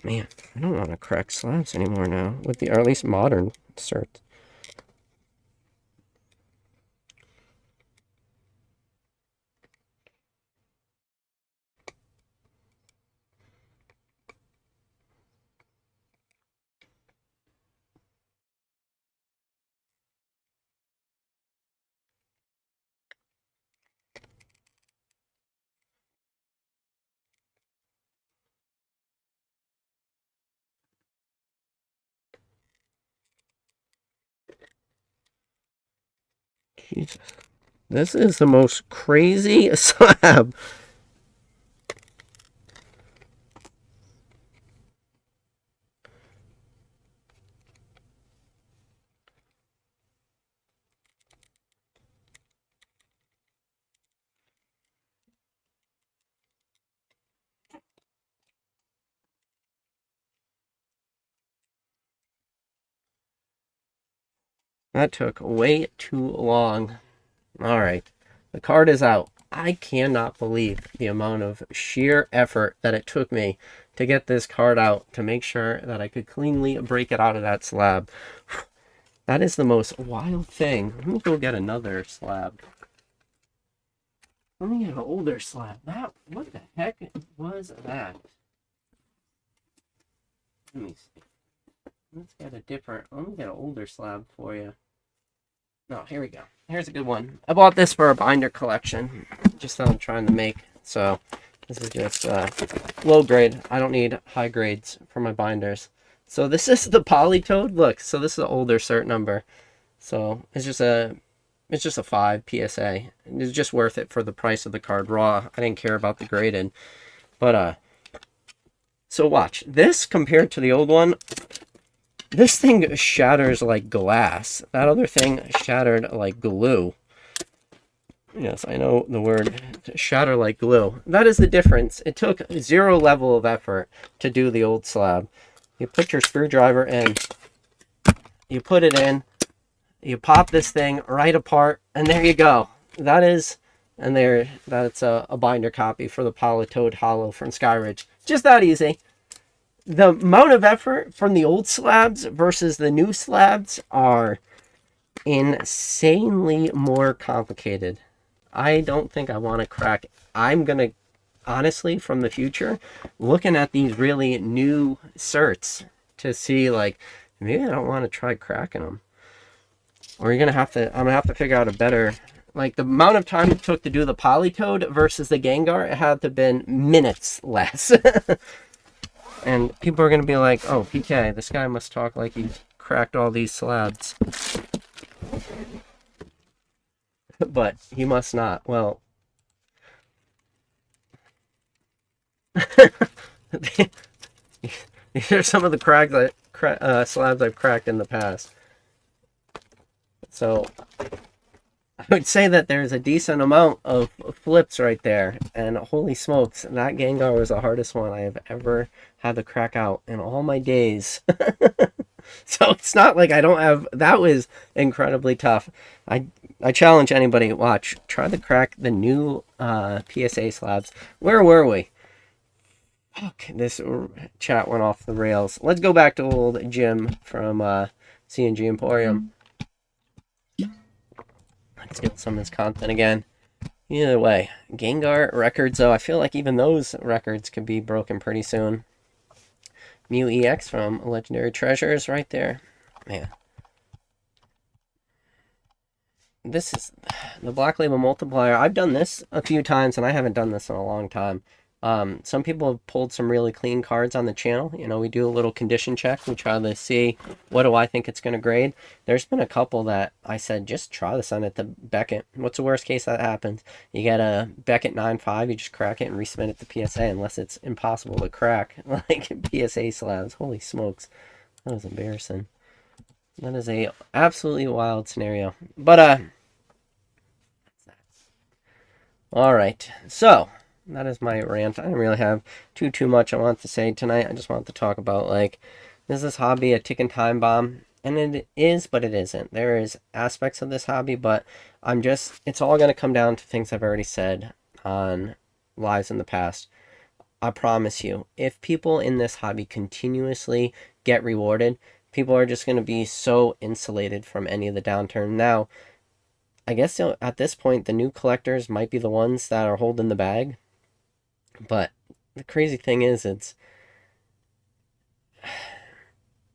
Man, I don't want to crack slabs anymore now, with the, or at least modern certs. Jesus. This is the most crazy slab. That took way too long. Alright, the card is out. I cannot believe the amount of sheer effort that it took me to get this card out to make sure that I could cleanly break it out of that slab. That is the most wild thing. Let me go get another slab. Let me get an older slab. What the heck was that? Let me see. Let's get let me get an older slab for you. No, here we go. Here's a good one. I bought this for a binder collection, just that I'm trying to make. So this is just low grade. I don't need high grades for my binders. So this is the Polytoad. Look, so this is the older cert number. So it's just a 5 PSA. It's just worth it for the price of the card raw. I didn't care about the graded. But so watch. This compared to the old one, this thing shatters like glass. That other thing shattered like glue. Yes, I know the word shatter like glue. That is the difference. It took 0 level of effort to do the old slab. You put your screwdriver in, you put it in, you pop this thing right apart, and there you go. That's a binder copy for the Polytoad Hollow from Skyridge. Just that easy. The amount of effort from the old slabs versus the new slabs are insanely more complicated. I don't think I want to crack. I'm going to, honestly, from the future, looking at these really new certs to see, like, maybe I don't want to try cracking them. Or I'm going to have to figure out a better, like, the amount of time it took to do the Polytoad versus the Gengar, it had to have been minutes less. And people are going to be like, oh, PK, this guy must talk like he cracked all these slabs. But he must not. Well, these are some of the slabs I've cracked in the past. So I would say that there's a decent amount of flips right there. And holy smokes, that Gengar was the hardest one I have ever had to crack out in all my days. So it's not like I don't have... That was incredibly tough. I challenge anybody, watch, try to crack the new PSA slabs. Where were we? Fuck, this chat went off the rails. Let's go back to old Jim from C&G Emporium. Let's get some of this content again. Either way, Gengar records, though, I feel like even those records could be broken pretty soon. Mew EX from Legendary Treasures right there. Man. This is the Black Label Multiplier. I've done this a few times, and I haven't done this in a long time. Some people have pulled some really clean cards on the channel. You know, we do a little condition check. We try to see what do I think it's going to grade. There's been a couple that I said, just try this on at the Beckett. What's the worst case that happens? You get a Beckett 9.5, you just crack it and resubmit it to PSA unless it's impossible to crack, like PSA slabs. Holy smokes. That was embarrassing. That is a absolutely wild scenario. But, all right. So, that is my rant. I don't really have too much I want to say tonight. I just want to talk about, like, is this hobby a ticking time bomb? And it is, but it isn't. There is aspects of this hobby, but it's all going to come down to things I've already said on lives in the past. I promise you, if people in this hobby continuously get rewarded, people are just going to be so insulated from any of the downturn. Now, I guess at this point, the new collectors might be the ones that are holding the bag. But the crazy thing is,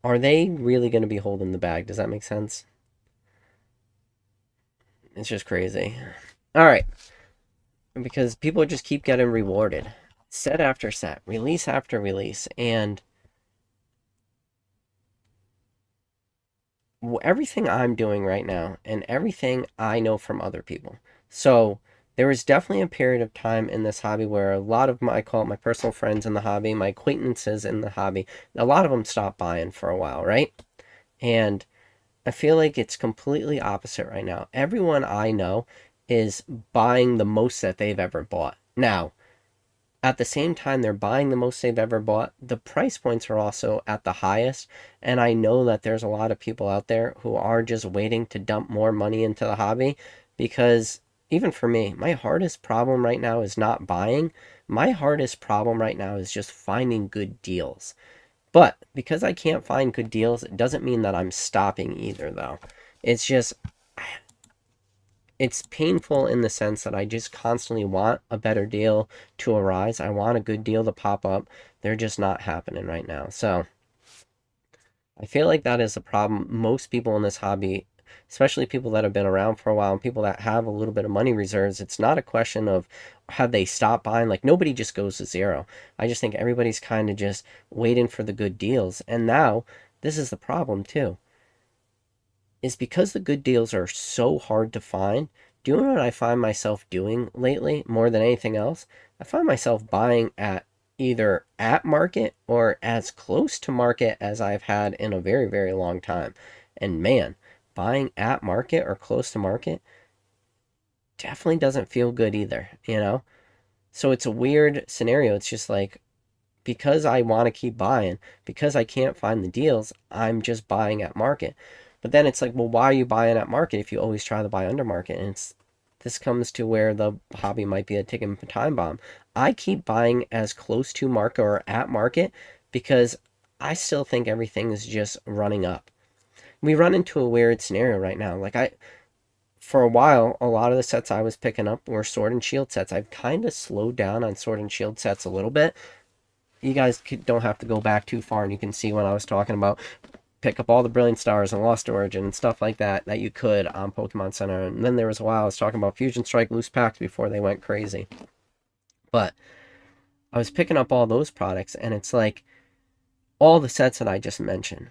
are they really going to be holding the bag? Does that make sense? It's just crazy. All right. Because people just keep getting rewarded. Set after set, release after release. And everything I'm doing right now and everything I know from other people. So there was definitely a period of time in this hobby where a lot of I call it my personal friends in the hobby, my acquaintances in the hobby, a lot of them stopped buying for a while, right? And I feel like it's completely opposite right now. Everyone I know is buying the most that they've ever bought. Now, at the same time they're buying the most they've ever bought, the price points are also at the highest. And I know that there's a lot of people out there who are just waiting to dump more money into the hobby, because even for me, my hardest problem right now is not buying. My hardest problem right now is just finding good deals. But because I can't find good deals, it doesn't mean that I'm stopping either, though. It's just, it's painful in the sense that I just constantly want a better deal to arise. I want a good deal to pop up. They're just not happening right now. So I feel like that is a problem. Most people in this hobby, especially people that have been around for a while and people that have a little bit of money reserves, it's not a question of have they stopped buying. Like, nobody just goes to zero. I just think everybody's kind of just waiting for the good deals. And now this is the problem too, is because the good deals are so hard to find. Do you know what I find myself doing lately more than anything else? I find myself buying at either at market or as close to market as I've had in a very, very long time. And man, buying at market or close to market definitely doesn't feel good either, you know? So it's a weird scenario. It's just like, because I want to keep buying, because I can't find the deals, I'm just buying at market. But then it's like, well, why are you buying at market if you always try to buy under market? And this comes to where the hobby might be a ticking time bomb. I keep buying as close to market or at market because I still think everything is just running up. We run into a weird scenario right now. For a while, a lot of the sets I was picking up were Sword and Shield sets. I've kind of slowed down on Sword and Shield sets a little bit. You guys don't have to go back too far, and you can see when I was talking about pick up all the Brilliant Stars and Lost Origin and stuff like that you could on Pokemon Center. And then there was a while I was talking about Fusion Strike, Loose Packs before they went crazy. But I was picking up all those products, and it's like all the sets that I just mentioned.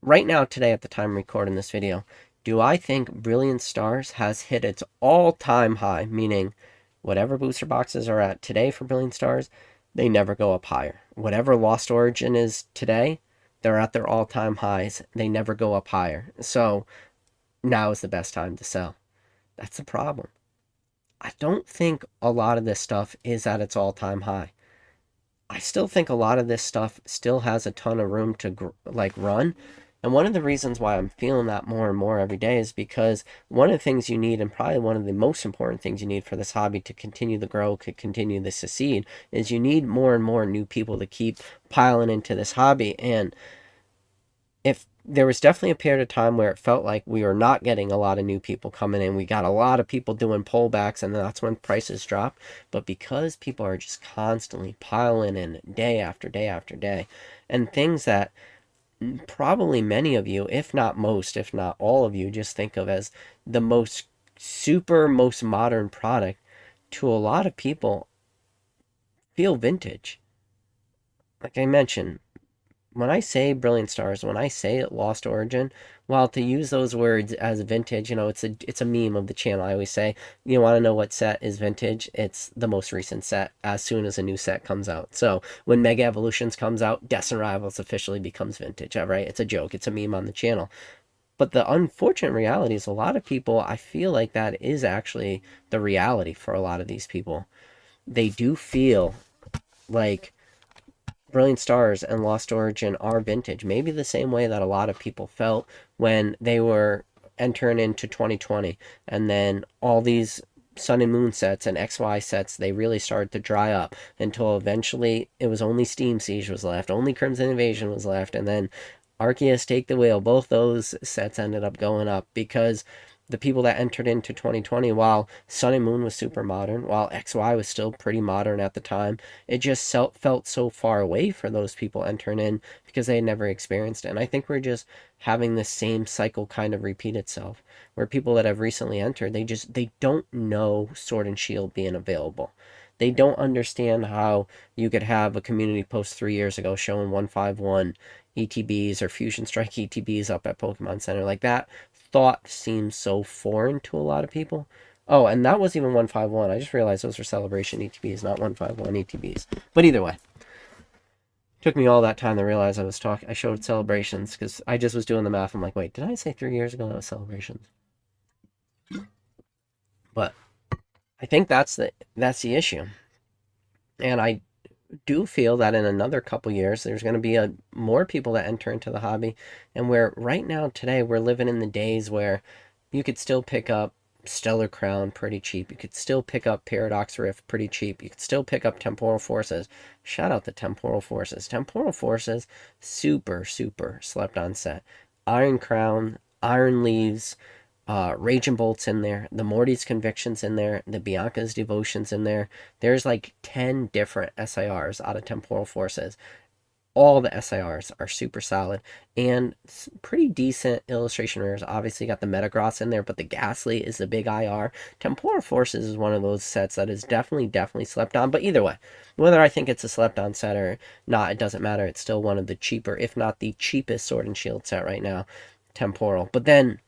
Right now, today, at the time I'm recording this video, do I think Brilliant Stars has hit its all-time high, meaning whatever booster boxes are at today for Brilliant Stars, they never go up higher. Whatever Lost Origin is today, they're at their all-time highs. They never go up higher. So now is the best time to sell. That's the problem. I don't think a lot of this stuff is at its all-time high. I still think a lot of this stuff still has a ton of room to run. And one of the reasons why I'm feeling that more and more every day is because one of the things you need, and probably one of the most important things you need for this hobby to continue to grow, to continue to succeed, is you need more and more new people to keep piling into this hobby. And if there was definitely a period of time where it felt like we were not getting a lot of new people coming in. We got a lot of people doing pullbacks, and that's when prices drop. But because people are just constantly piling in day after day after day, and things that probably many of you, if not most, if not all of you, just think of as the most modern product, to a lot of people feel vintage. Like I mentioned, when I say Brilliant Stars, when I say Lost Origin, while to use those words as vintage, it's a meme of the channel. I always say, you want to know what set is vintage? It's the most recent set as soon as a new set comes out. So when Mega Evolutions comes out, Destined Rivals officially becomes vintage, all right? It's a joke. It's a meme on the channel. But the unfortunate reality is a lot of people, I feel like that is actually the reality for a lot of these people. They do feel like Brilliant Stars and Lost Origin are vintage. Maybe the same way that a lot of people felt when they were entering into 2020. And then all these Sun and Moon sets and XY sets, they really started to dry up until eventually it was only Steam Siege was left, only Crimson Invasion was left, and then Arceus Take the Wheel. Both those sets ended up going up because the people that entered into 2020, while Sun and Moon was super modern, while XY was still pretty modern at the time, it just felt so far away for those people entering in because they had never experienced it. And I think we're just having the same cycle kind of repeat itself, where people that have recently entered, they don't know Sword and Shield being available. They don't understand how you could have a community post 3 years ago showing 151 ETBs or Fusion Strike ETBs up at Pokemon Center. Like that thought seems so foreign to a lot of people. Oh, and that was even 151. I just realized those were Celebration ETBs, not 151 ETBs. But either way, took me all that time to realize I showed Celebrations because I just was doing the math. I'm like, wait, did I say 3 years ago that was Celebrations? But I think that's the issue. And I do feel that in another couple years there's going to be more people that enter into the hobby, and where right now today we're living in the days where you could still pick up Stellar Crown pretty cheap, you could still pick up Paradox Rift pretty cheap, you could still pick up Temporal Forces. Shout out to Temporal Forces, super slept on set. Iron Crown, Iron Leaves, Raging Bolt's in there, the Morty's Conviction's in there, the Bianca's Devotion's in there. There's like 10 different SIRs out of Temporal Forces. All the SIRs are super solid and pretty decent illustration rares. Obviously got the Metagross in there, but the Ghastly is the big IR. Temporal Forces is one of those sets that is definitely slept on. But either way, whether I think it's a slept on set or not, it doesn't matter. It's still one of the cheaper, if not the cheapest Sword and Shield set right now, Temporal. But then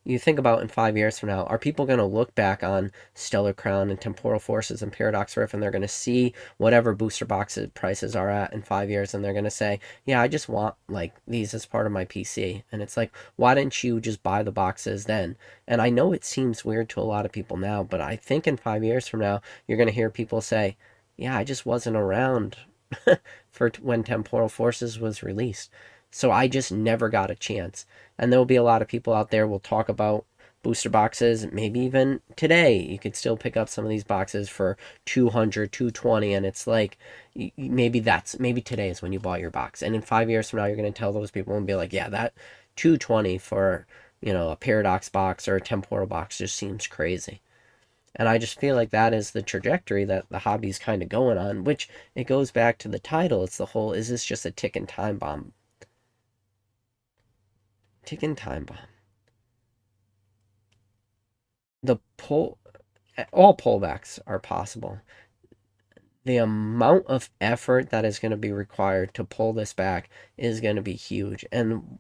you think about in 5 years from now, are people going to look back on Stellar Crown and Temporal Forces and Paradox Rift, and they're going to see whatever booster boxes prices are at in 5 years, and they're going to say, yeah, I just want like these as part of my PC. And it's like, why didn't you just buy the boxes then? And I know it seems weird to a lot of people now, but I think in 5 years from now, you're going to hear people say, yeah, I just wasn't around for when Temporal Forces was released. So I just never got a chance. And there will be a lot of people out there will talk about booster boxes. Maybe even today you could still pick up some of these boxes for 200, 220, and it's like maybe today is when you bought your box. And in 5 years from now you're going to tell those people and be like, yeah, that 220 for, a Paradox box or a Temporal box just seems crazy. And I just feel like that is the trajectory that the hobby's kind of going on, which it goes back to the title. It's the whole, is this just a ticking time bomb? Ticking time bomb. The pull, all pullbacks are possible. The amount of effort that is going to be required to pull this back is going to be huge. And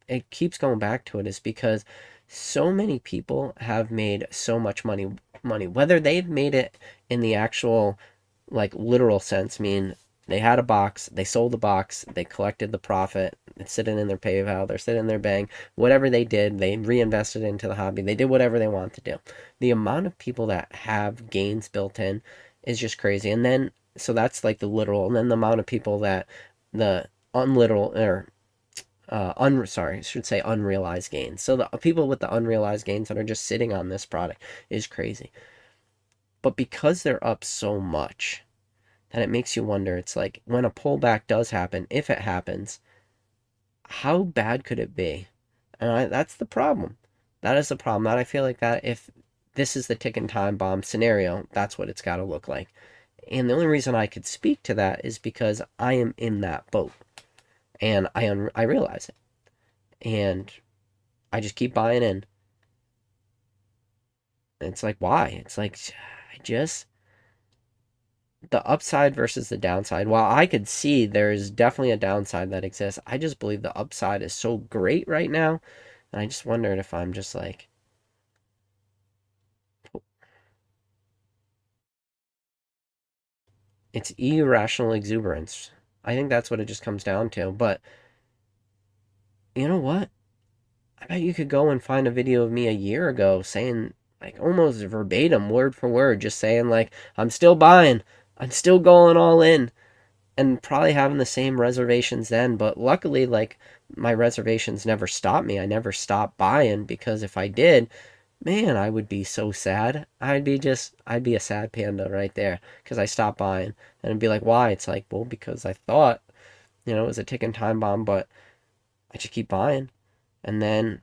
it keeps going back to it is because so many people have made so much money, whether they've made it in the actual like literal sense, mean they had a box, they sold the box, they collected the profit, it's sitting in their PayPal, they're sitting in their bank, whatever they did, they reinvested into the hobby, they did whatever they want to do. The amount of people that have gains built in is just crazy. And then, so that's like the literal, and then the amount of people that the unliteral, or I should say unrealized gains. So the people with the unrealized gains that are just sitting on this product is crazy. But because they're up so much, that it makes you wonder, it's like when a pullback does happen, if it happens, how bad could it be? And that's the problem. That is the problem. That I feel like that if this is the ticking time bomb scenario, that's what it's got to look like. And the only reason I could speak to that is because I am in that boat. And I realize it. And I just keep buying in. And it's like, why? It's like, I just, the upside versus the downside. While I could see there's definitely a downside that exists, I just believe the upside is so great right now. And I just wondered if I'm just like, it's irrational exuberance. I think that's what it just comes down to. But you know what? I bet you could go and find a video of me a year ago saying, like, almost verbatim, word for word, just saying, like, I'm still buying, I'm still going all in, and probably having the same reservations then. But luckily, like, my reservations never stopped me. I never stopped buying, because if I did, man, I would be so sad. I'd be a sad panda right there, because I stopped buying. And it'd be like, why? It's like, well, because I thought, it was a ticking time bomb, but I just keep buying. And then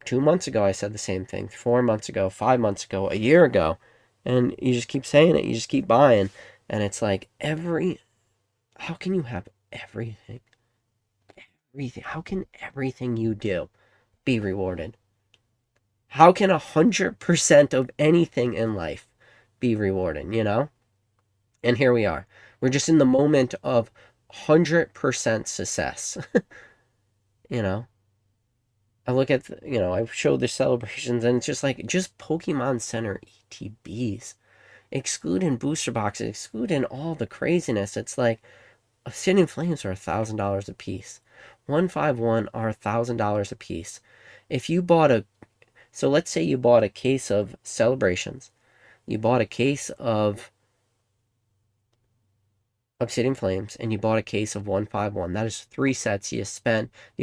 2 months ago, I said the same thing. 4 months ago, 5 months ago, a year ago. And you just keep saying it. You just keep buying. And it's like how can you have everything? Everything. How can everything you do be rewarded? How can 100% of anything in life be rewarded? And here we are. We're just in the moment of 100% success. you know? I look at, I showed the celebrations, and it's just like, just Pokemon Center ETBs, excluding booster boxes, excluding all the craziness. It's like, Obsidian Flames are $1,000 a piece. 151 are $1,000 a piece. If you bought so let's say you bought a case of celebrations, you bought a case of Obsidian Flames, and you bought a case of 151. That is 3 sets you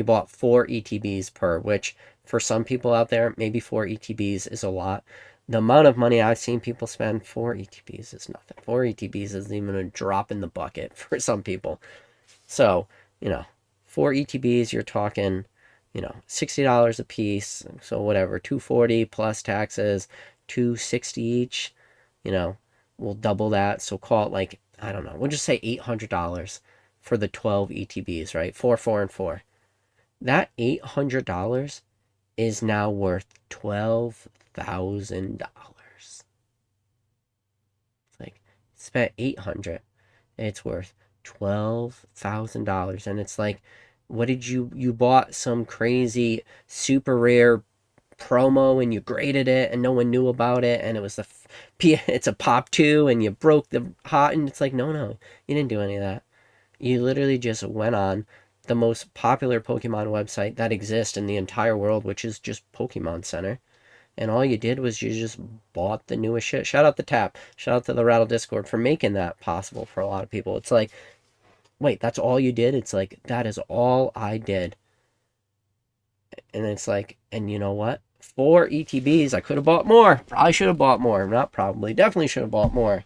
bought 4 ETBs per, which for some people out there, maybe 4 ETBs is a lot. The amount of money I've seen people spend, 4 ETBs is nothing. 4 ETBs isn't even a drop in the bucket for some people. So, 4 ETBs, you're talking, $60 a piece. So whatever, $240 plus taxes, $260 each, we'll double that. So call it like, I don't know, we'll just say $800 for the 12 ETBs, right? 4, 4, and 4. That $800 is now worth $12,000. It's like, spent 800, it's worth $12,000. And it's like, what did you bought some crazy super rare promo, and you graded it and no one knew about it, and it was it's a pop 2, and you broke the hot, and it's like, no, you didn't do any of that. You literally just went on the most popular Pokemon website that exists in the entire world, which is just Pokemon Center, and all you did was you just bought the newest shit. Shout out the Tap, shout out to the Rattle Discord for making that possible for a lot of people. It's like, wait, that's all you did? It's like, that is all I did. And it's like, and you know what? 4 ETBs, I could have bought more. Probably should have bought more. Not probably, definitely should have bought more.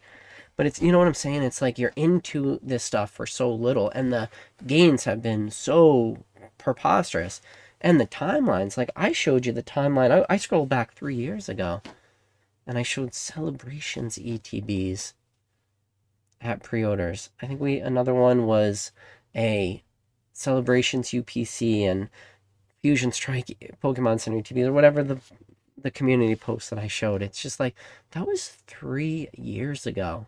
But it's, you know what I'm saying? It's like, you're into this stuff for so little, and the gains have been so preposterous. And the timelines, like, I showed you the timeline. I scrolled back 3 years ago, and I showed Celebrations ETBs at pre-orders. I think another one was a Celebrations UPC and Fusion Strike Pokemon Center TV, or whatever the community post that I showed. It's just like, that was 3 years ago.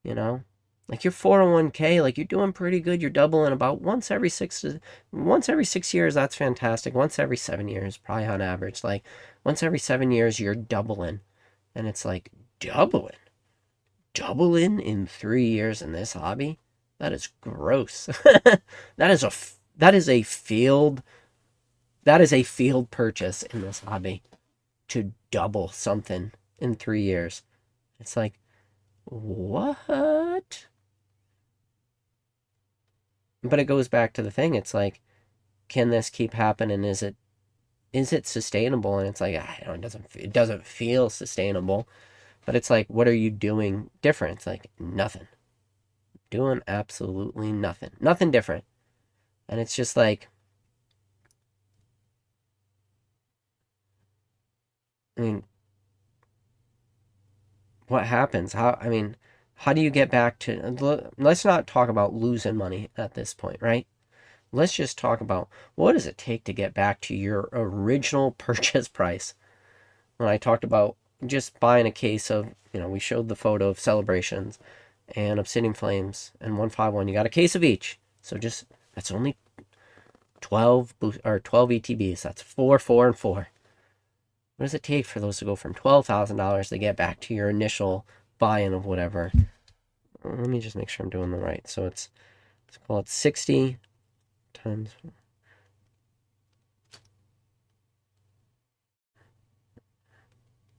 Like, your 401k, like, you're doing pretty good. You're doubling about once every 6 years. That's fantastic. Once every 7 years, probably on average. Like, once every 7 years, you're doubling. And it's like, doubling in 3 years in this hobby? That is gross. that is a that is a field purchase in this hobby, to double something in 3 years. It's like, what? But it goes back to the thing. It's like, can this keep happening? Is it sustainable? And it's like, it doesn't feel sustainable. But it's like, what are you doing different? It's like, nothing. Doing absolutely nothing. Nothing different. And it's just like, I mean, what happens? How do you get back to, let's not talk about losing money at this point, right? Let's just talk about, what does it take to get back to your original purchase price? When I talked about just buying a case of, we showed the photo of Celebrations, and Obsidian Flames and 151. You got a case of each. So just, that's only 12 ETBs. That's 4, 4, and 4. What does it take for those to go from $12,000 to get back to your initial buy-in of whatever? Let me just make sure I'm doing the right. So let's call it 60 times.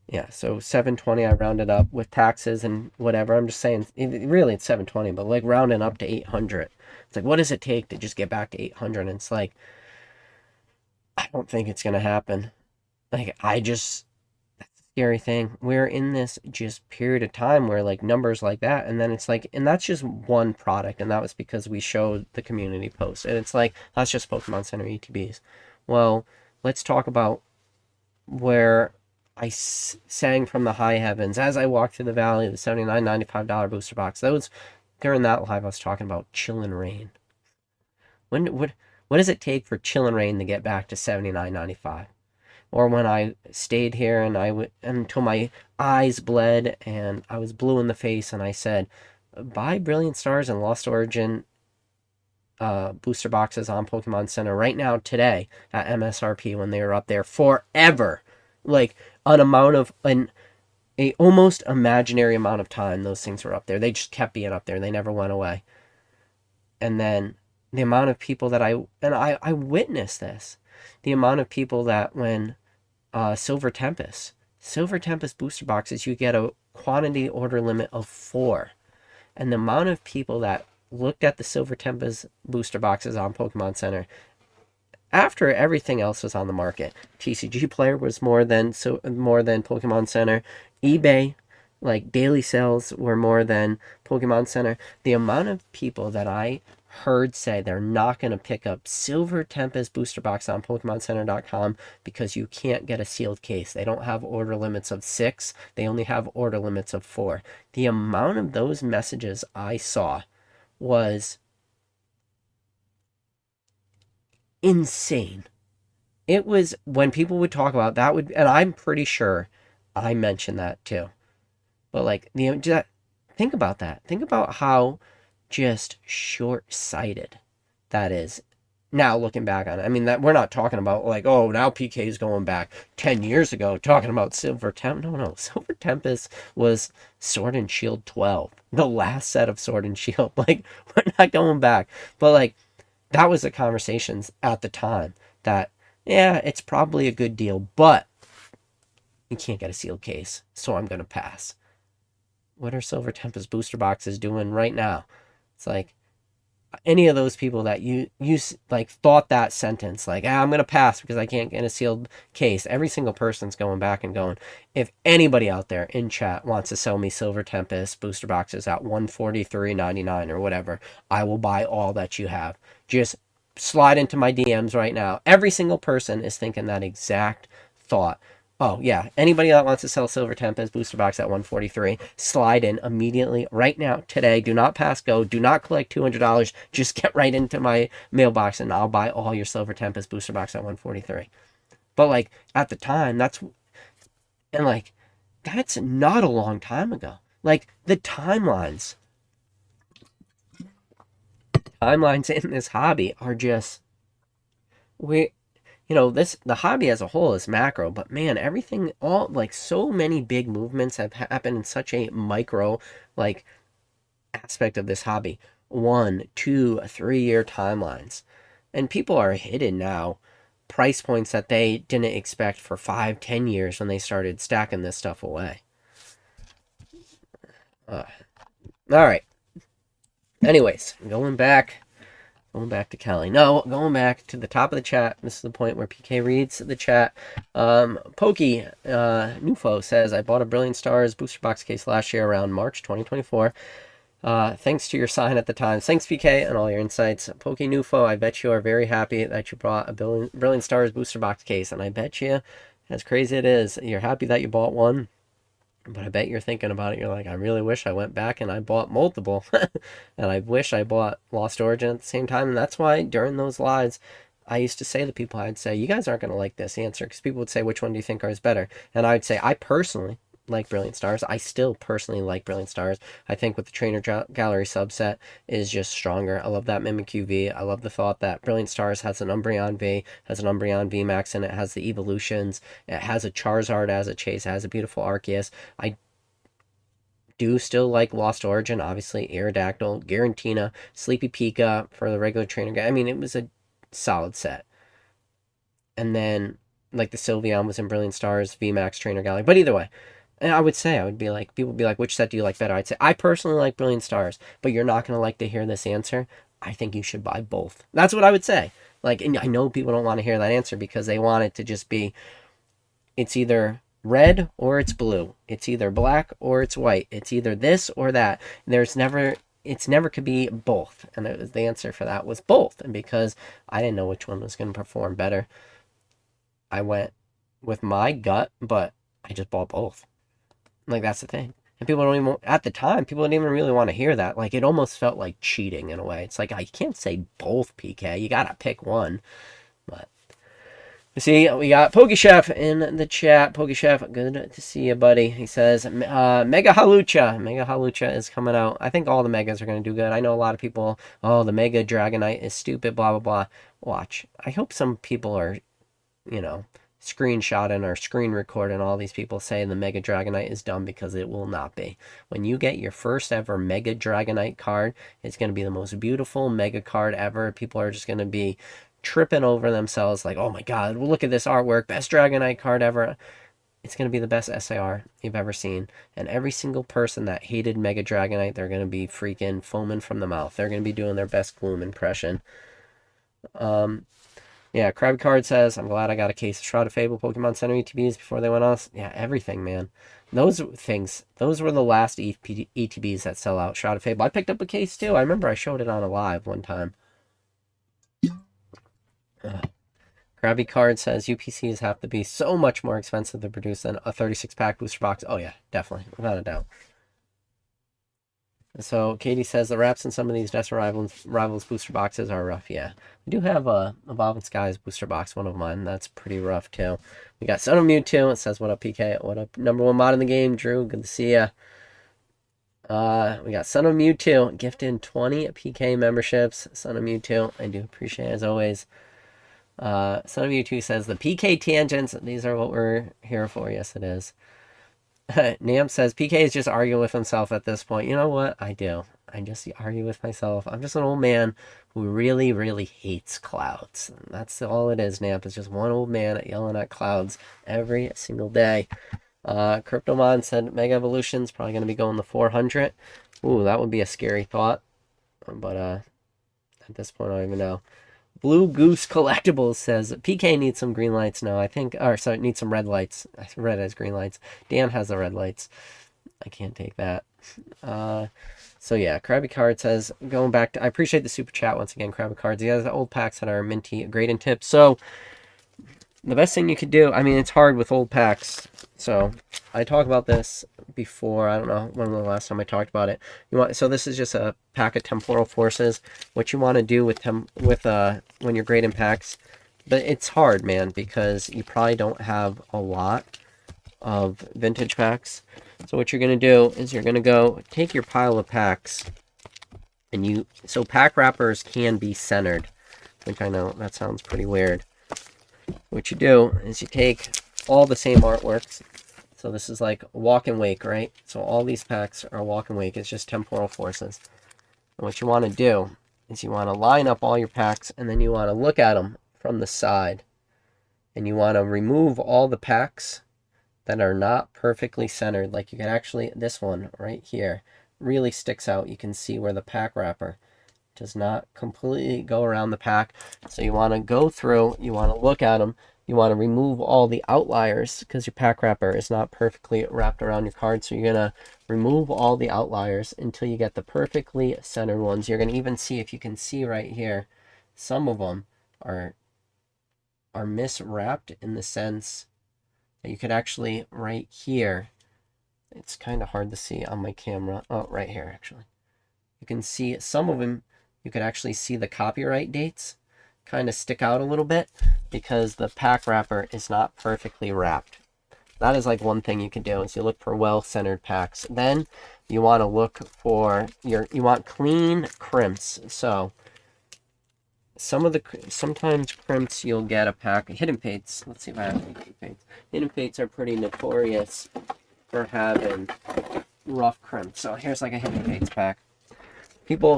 Yeah, so 720, I rounded up with taxes and whatever. I'm just saying, really it's 720, but like rounding up to 800. It's like, what does it take to just get back to 800? And it's like, I don't think it's going to happen. Like, that's the scary thing. We're in this just period of time where like numbers like that, and then it's like, and that's just one product, and that was because we showed the community post. And it's like, that's just Pokemon Center ETBs. Well, let's talk about where I sang from the high heavens as I walked through the valley, the $79.95 booster box. That was during that live. I was talking about chill and rain. What does it take for chill and rain to get back to $79.95? Or when I stayed here and until my eyes bled and I was blue in the face, and I said, buy Brilliant Stars and Lost Origin booster boxes on Pokemon Center right now today at MSRP when they were up there forever. Like an amount of a almost imaginary amount of time those things were up there. They just kept being up there. They never went away. And then the amount of people that I witnessed this. The amount of people that when Silver Tempest booster boxes, you get a quantity order limit of 4. And the amount of people that looked at the Silver Tempest booster boxes on Pokemon Center after everything else was on the market. TCG Player was more than Pokemon Center. eBay, like daily sales, were more than Pokemon Center. The amount of people that I heard say they're not going to pick up Silver Tempest booster box on PokemonCenter.com because you can't get a sealed case. They don't have order limits of 6. They only have order limits of 4. The amount of those messages I saw was insane. It was when people would talk about that and I'm pretty sure I mentioned that too. But like think about that. Think about how just short-sighted that is. Now looking back on it, I mean that we're not talking about like, oh, now PK is going back 10 years ago talking about Silver Tempest. No, Silver Tempest was Sword and Shield 12, the last set of Sword and Shield. Like, we're not going back, but like that was the conversations at the time that, yeah, it's probably a good deal, but you can't get a sealed case, so I'm going to pass. What are Silver Tempest booster boxes doing right now? It's like any of those people that you like thought that sentence, like, I'm going to pass because I can't get a sealed case. Every single person's going back and going, if anybody out there in chat wants to sell me Silver Tempest booster boxes at $143.99 or whatever, I will buy all that you have. Just slide into my DMs right now. Every single person is thinking that exact thought. Oh, yeah. Anybody that wants to sell Silver Tempest booster box at $143, slide in immediately right now, today. Do not pass go. Do not collect $200. Just get right into my mailbox and I'll buy all your Silver Tempest booster box at $143. But like at the time, that's not a long time ago. Like the timelines in this hobby are just the hobby as a whole is macro, but man, everything, all like so many big movements have happened in such a micro like aspect of this hobby. 1, 2, 3 year timelines, and people are hitting now price points that they didn't expect for 5-10 years when they started stacking this stuff away. All right. Anyways, going back to Kelly. No, going back to the top of the chat. This is the point where PK reads the chat. Pokey Nufo says, I bought a Brilliant Stars booster box case last year around March 2024. Thanks to your sign at the time. Thanks, PK, and all your insights. Pokey Nufo, I bet you are very happy that you bought a Brilliant Stars booster box case, and I bet you, as crazy it is, you're happy that you bought one. But I bet you're thinking about it. You're like, I really wish I went back and I bought multiple. And I wish I bought Lost Origin at the same time. And that's why during those lives, I used to say to people, I'd say, you guys aren't going to like this answer. Because people would say, which one do you think is better? And I'd say, I personally, like Brilliant Stars. I still personally like Brilliant Stars. I think with the Trainer Gallery subset is just stronger. I love that Mimic UV. I love the thought that Brilliant Stars has an Umbreon V, has an Umbreon VMAX, and it has the evolutions. It has a Charizard as a chase. It has a beautiful Arceus. I do still like Lost Origin, obviously, Aerodactyl, Garantina, Sleepy Pika for the regular trainer. I mean, it was a solid set. And then, like, the Sylveon was in Brilliant Stars, VMAX, Trainer Gallery. But either way, and I would be like, people would be like, which set do you like better? I'd say, I personally like Brilliant Stars, but you're not going to like to hear this answer. I think you should buy both. That's what I would say. Like, and I know people don't want to hear that answer because they want it to just be, it's either red or it's blue. It's either black or it's white. It's either this or that. It's never could be both. And the answer for that was both. And because I didn't know which one was going to perform better, I went with my gut, but I just bought both. Like, that's the thing. And people don't even, at the time, people didn't even really want to hear that. Like, it almost felt like cheating in a way. It's like, I can't say both, PK. You gotta pick one. But you see, we got Pokechef in the chat. Pokechef, good to see you, buddy. He says, Mega Halucha. Mega Halucha is coming out. I think all the Megas are going to do good. I know a lot of people, oh, the Mega Dragonite is stupid, blah, blah, blah. Watch. I hope some people are, screenshotting or screen recording all these people saying the Mega Dragonite is dumb, because it will not be. When you get your first ever Mega Dragonite card, it's going to be the most beautiful Mega card ever. People are just going to be tripping over themselves like, oh my god, well, look at this artwork, best Dragonite card ever. It's going to be the best SAR you've ever seen. And every single person that hated Mega Dragonite, they're going to be freaking foaming from the mouth. They're going to be doing their best Gloom impression. Yeah, Krabby Card says, I'm glad I got a case of Shroud of Fable Pokemon Center ETBs before they went off. Yeah, everything, man. Those were the last ETBs that sell out. Shroud of Fable. I picked up a case too. I remember I showed it on a live one time. Krabby Card says, UPCs have to be so much more expensive to produce than a 36-pack booster box. Oh yeah, definitely, without a doubt. So Katie says the wraps in some of these Best Rivals booster boxes are rough. Yeah, we do have a Evolving Skies booster box, one of mine. That's pretty rough too. We got Son of Mewtwo. It says, what up, PK? What up, #1 mod in the game, Drew? Good to see ya. We got Son of Mewtwo gifting 20 PK memberships. Son of Mewtwo, I do appreciate it as always. Son of Mewtwo says the PK tangents. These are what we're here for. Yes, it is. Nam says PK is just arguing with himself at this point. You know what? I do. I just argue with myself. I'm just an old man who really, really hates clouds. And that's all it is, Namp. It's just one old man yelling at clouds every single day. Cryptomon said Mega Evolution's probably going to be going to 400. Ooh, that would be a scary thought. But at this point, I don't even know. Blue Goose Collectibles says PK needs some green lights. No, I think, or sorry, needs some red lights. Red has green lights. Dan has the red lights. I can't take that. So yeah, Krabby Card says, going back to, I appreciate the super chat once again, Krabby Cards. He has the old packs that are minty, great and tips. So the best thing you could do, I mean, it's hard with old packs. So I talked about this before. I don't know when was the last time I talked about it. So this is just a pack of Temporal Forces. What you want to do with when you're grading packs, but it's hard, man, because you probably don't have a lot of vintage packs. So what you're going to do is you're going to go take your pile of packs, and so pack wrappers can be centered, which I know that sounds pretty weird. What you do is you take all the same artworks. So this is like Walk and Wake, right? So all these packs are Walk and Wake. It's just Temporal Forces. And what you want to do is you want to line up all your packs, and then you want to look at them from the side. And you want to remove all the packs that are not perfectly centered. Like you can actually, this one right here really sticks out. You can see where the pack wrapper does not completely go around the pack. So you want to go through, you want to look at them, you want to remove all the outliers because your pack wrapper is not perfectly wrapped around your card. So you're going to remove all the outliers until you get the perfectly centered ones. You're going to even see, if you can see right here, some of them are miswrapped in the sense that you could actually, right here, it's kind of hard to see on my camera. Oh, right here, actually. You can see some of them, you could actually see the copyright dates kind of stick out a little bit because the pack wrapper is not perfectly wrapped. that is like one thing you can do, is you look for well-centered packs. Then you want to look for you want clean crimps. So sometimes crimps you'll get a pack of hidden fates. Let's see if I have any hidden fates. Hidden fates are pretty notorious for having rough crimps. So here's like a hidden fates pack.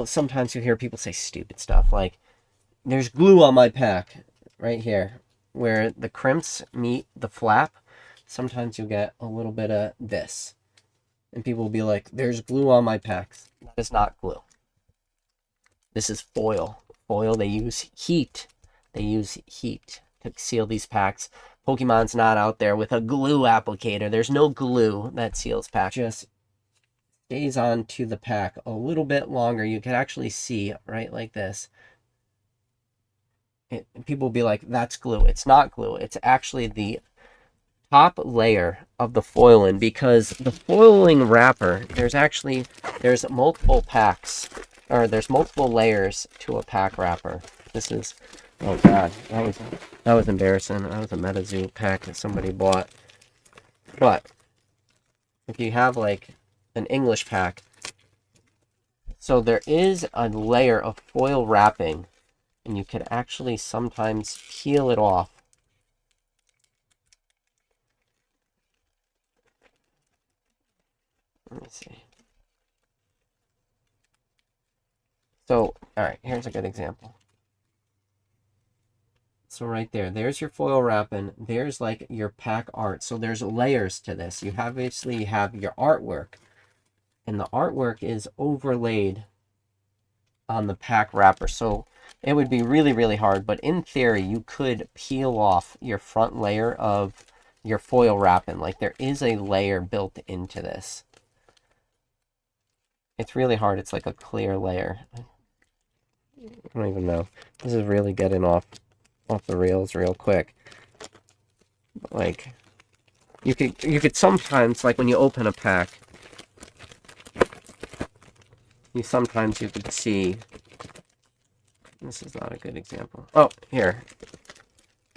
Sometimes you hear people say stupid stuff like, there's glue on my pack right here where the crimps meet the flap. Sometimes you'll get a little bit of this, and people will be like, there's glue on my packs. That is not glue. This is foil. They use heat. They use heat to seal these packs. Pokemon's not out there with a glue applicator. There's no glue that seals packs. Just stays on to the pack a little bit longer. You can actually see right like this. People will be like, that's glue. It's not glue. It's actually the top layer of the foiling, because the foiling wrapper, there's multiple packs, or there's multiple layers to a pack wrapper. This is, oh god, that was embarrassing. That was a MetaZoo pack that somebody bought. But if you have like an English pack, so there is a layer of foil wrapping, and you can actually sometimes peel it off. Let me see. So, alright, here's a good example. So right there's your foil wrapping. There's like your pack art. So there's layers to this. You obviously have your artwork, and the artwork is overlaid on the pack wrapper. So it would be really, really hard, but in theory, you could peel off your front layer of your foil wrapping. Like, there is a layer built into this. It's really hard. It's like a clear layer. I don't even know. This is really getting off the rails real quick. Like, you could sometimes, like when you open a pack, you could see. This is not a good example. Oh, here.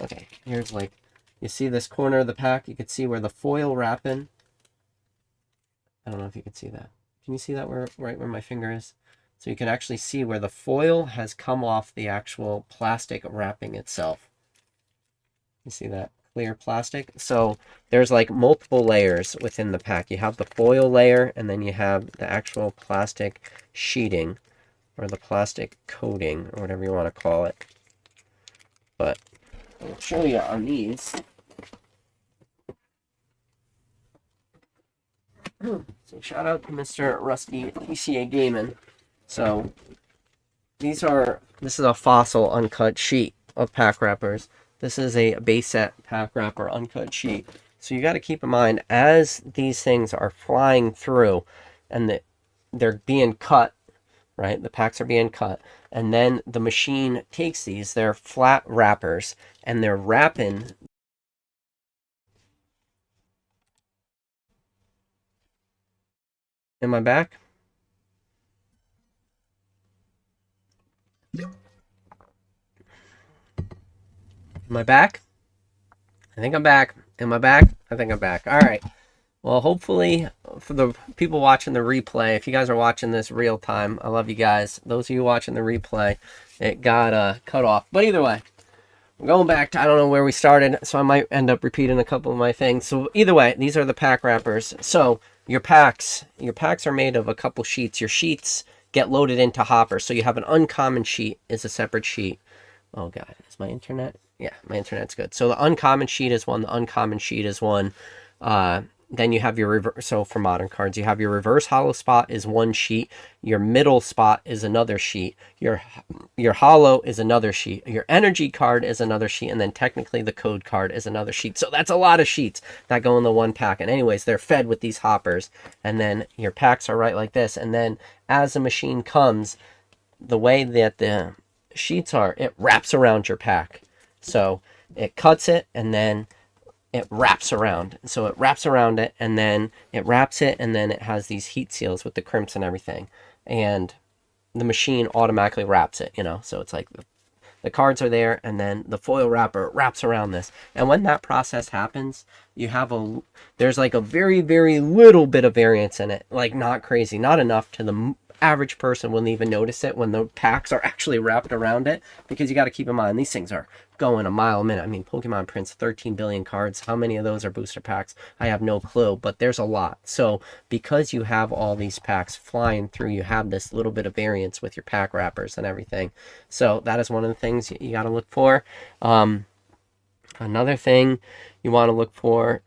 Okay, here's like, you see this corner of the pack? You could see where the foil wrapping. I don't know if you can see that. Can you see that right where my finger is? So you can actually see where the foil has come off the actual plastic wrapping itself. You see that clear plastic? So there's like multiple layers within the pack. You have the foil layer, and then you have the actual plastic sheeting, or the plastic coating, or whatever you want to call it. But I'll show you on these. So shout out to Mr. Rusty PCA Gaming. So this is a fossil uncut sheet of pack wrappers. This is a base set pack wrapper uncut sheet. So you got to keep in mind, as these things are flying through and they're being cut, right? The packs are being cut, and then the machine takes these, they're flat wrappers, and they're wrapping. Am I back? Am I back? I think I'm back. Am I back? I think I'm back. All right. Well, hopefully, for the people watching the replay, if you guys are watching this real time, I love you guys. Those of you watching the replay, it got cut off. But either way, I'm going back to, I don't know where we started, so I might end up repeating a couple of my things. So either way, these are the pack wrappers. So your packs are made of a couple sheets. Your sheets get loaded into hoppers. So you have an uncommon sheet is a separate sheet. Oh god, is my internet? Yeah, my internet's good. So the uncommon sheet is one. The uncommon sheet is one. Then you have your reverse. So for modern cards, you have your reverse hollow spot is one sheet. Your middle spot is another sheet. Your hollow is another sheet. Your energy card is another sheet, and then technically the code card is another sheet. So that's a lot of sheets that go in the one pack. And anyways, they're fed with these hoppers, and then your packs are right like this. And then as the machine comes, the way that the sheets are, it wraps around your pack. So it cuts it, and then it wraps around. So it wraps around it, and then it wraps it, and then it has these heat seals with the crimps and everything. And the machine automatically wraps it, you know. So it's like the cards are there, and then the foil wrapper wraps around this. And when that process happens, you have there's like a very, very little bit of variance in it. Like, not crazy, not enough to the average person wouldn't even notice it when the packs are actually wrapped around it, because you got to keep in mind these things are going a mile a minute. I mean, Pokemon prints 13 billion cards. How many of those are booster packs? I have no clue, but there's a lot. So because you have all these packs flying through, you have this little bit of variance with your pack wrappers and everything. So that is one of the things you got to look for. Another thing you want to look for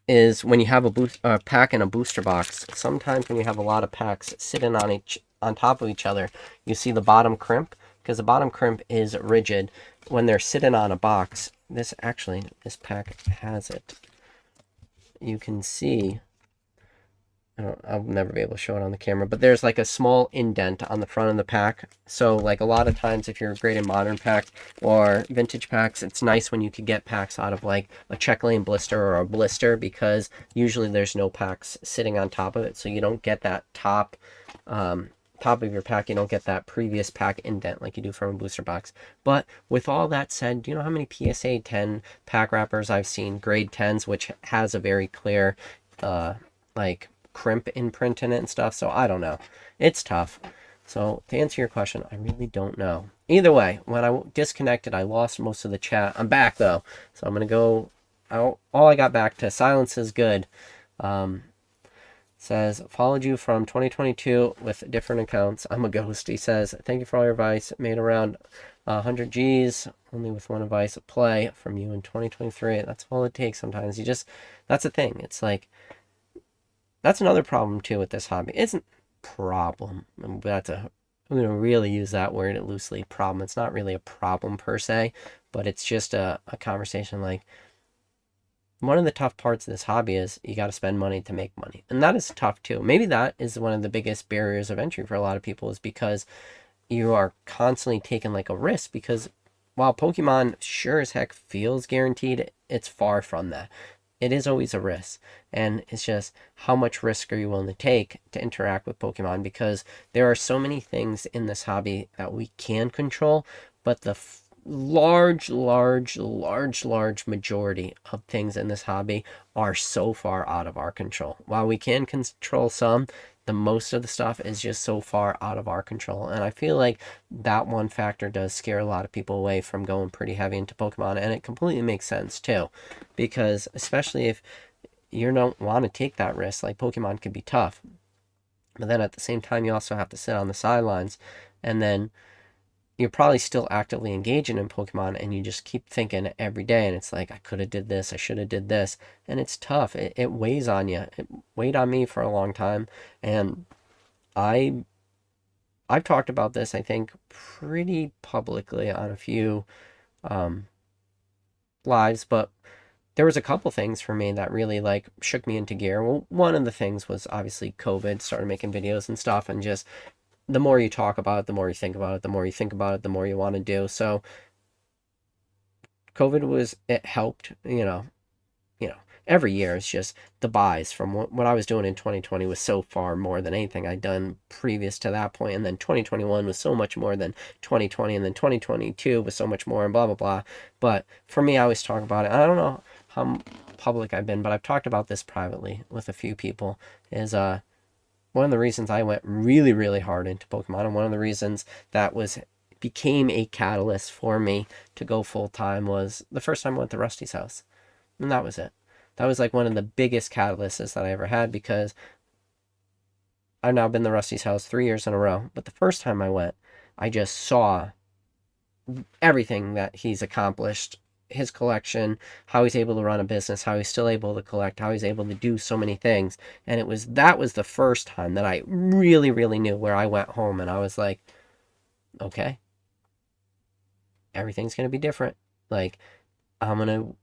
is when you have a pack in a booster box. Sometimes when you have a lot of packs sitting on top of each other, you see the bottom crimp, because the bottom crimp is rigid when they're sitting on a box. This pack has it. You can see, I'll never be able to show it on the camera, but there's like a small indent on the front of the pack. So like a lot of times if you're grading modern pack or vintage packs, it's nice when you could get packs out of like a check lane blister or a blister, because usually there's no packs sitting on top of it. So you don't get that top of your pack, you don't get that previous pack indent like you do from a booster box. But with all that said, do you know how many PSA 10 pack wrappers I've seen, grade 10s, which has a very clear like crimp imprint in it and stuff? So I don't know, it's tough. So to answer your question, I really don't know. Either way, when I disconnected, I lost most of the chat. I'm back though, so I'm gonna go out. All I got back to silence is good. Says, followed you from 2022 with different accounts. I'm a ghost. He says, thank you for all your advice. Made around 100 G's only with one advice, play from you in 2023. That's all it takes sometimes. That's the thing. It's like, that's another problem too with this hobby. It's a problem. I'm going to really use that word loosely, problem. It's not really a problem per se, but it's just a conversation. Like, one of the tough parts of this hobby is you got to spend money to make money. And that is tough too. Maybe that is one of the biggest barriers of entry for a lot of people, is because you are constantly taking like a risk, because while Pokemon sure as heck feels guaranteed, it's far from that. It is always a risk. And it's just, how much risk are you willing to take to interact with Pokemon? Because there are so many things in this hobby that we can control, but the large majority of things in this hobby are so far out of our control. While we can control some, the most of the stuff is just so far out of our control. And I feel like that one factor does scare a lot of people away from going pretty heavy into Pokemon. And it completely makes sense too, because especially if you don't want to take that risk, like, Pokemon can be tough, but then at the same time you also have to sit on the sidelines, and then you're probably still actively engaging in Pokemon, and you just keep thinking every day, and it's like, I could have did this, I should have did this, and it's tough. It weighs on you. It weighed on me for a long time, and I've talked about this, I think, pretty publicly on a few lives, but there was a couple things for me that really like shook me into gear. Well, one of the things was obviously COVID, started making videos and stuff, and just the more you talk about it, the more you think about it, the more you think about it, the more you want to do. So COVID it helped, every year. It's just the buys from what I was doing in 2020 was so far more than anything I'd done previous to that point. And then 2021 was so much more than 2020. And then 2022 was so much more, and blah, blah, blah. But for me, I always talk about it. I don't know how public I've been, but I've talked about this privately with a few people, is one of the reasons I went really, really hard into Pokemon, and one of the reasons that became a catalyst for me to go full time, was the first time I went to Rusty's house. And that was it. That was like one of the biggest catalysts that I ever had, because I've now been to Rusty's house 3 years in a row. But the first time I went, I just saw everything that he's accomplished, his collection, how he's able to run a business, how he's still able to collect, how he's able to do so many things. And that was the first time that I really, really knew, where I went home and I was like, okay, everything's going to be different. Like,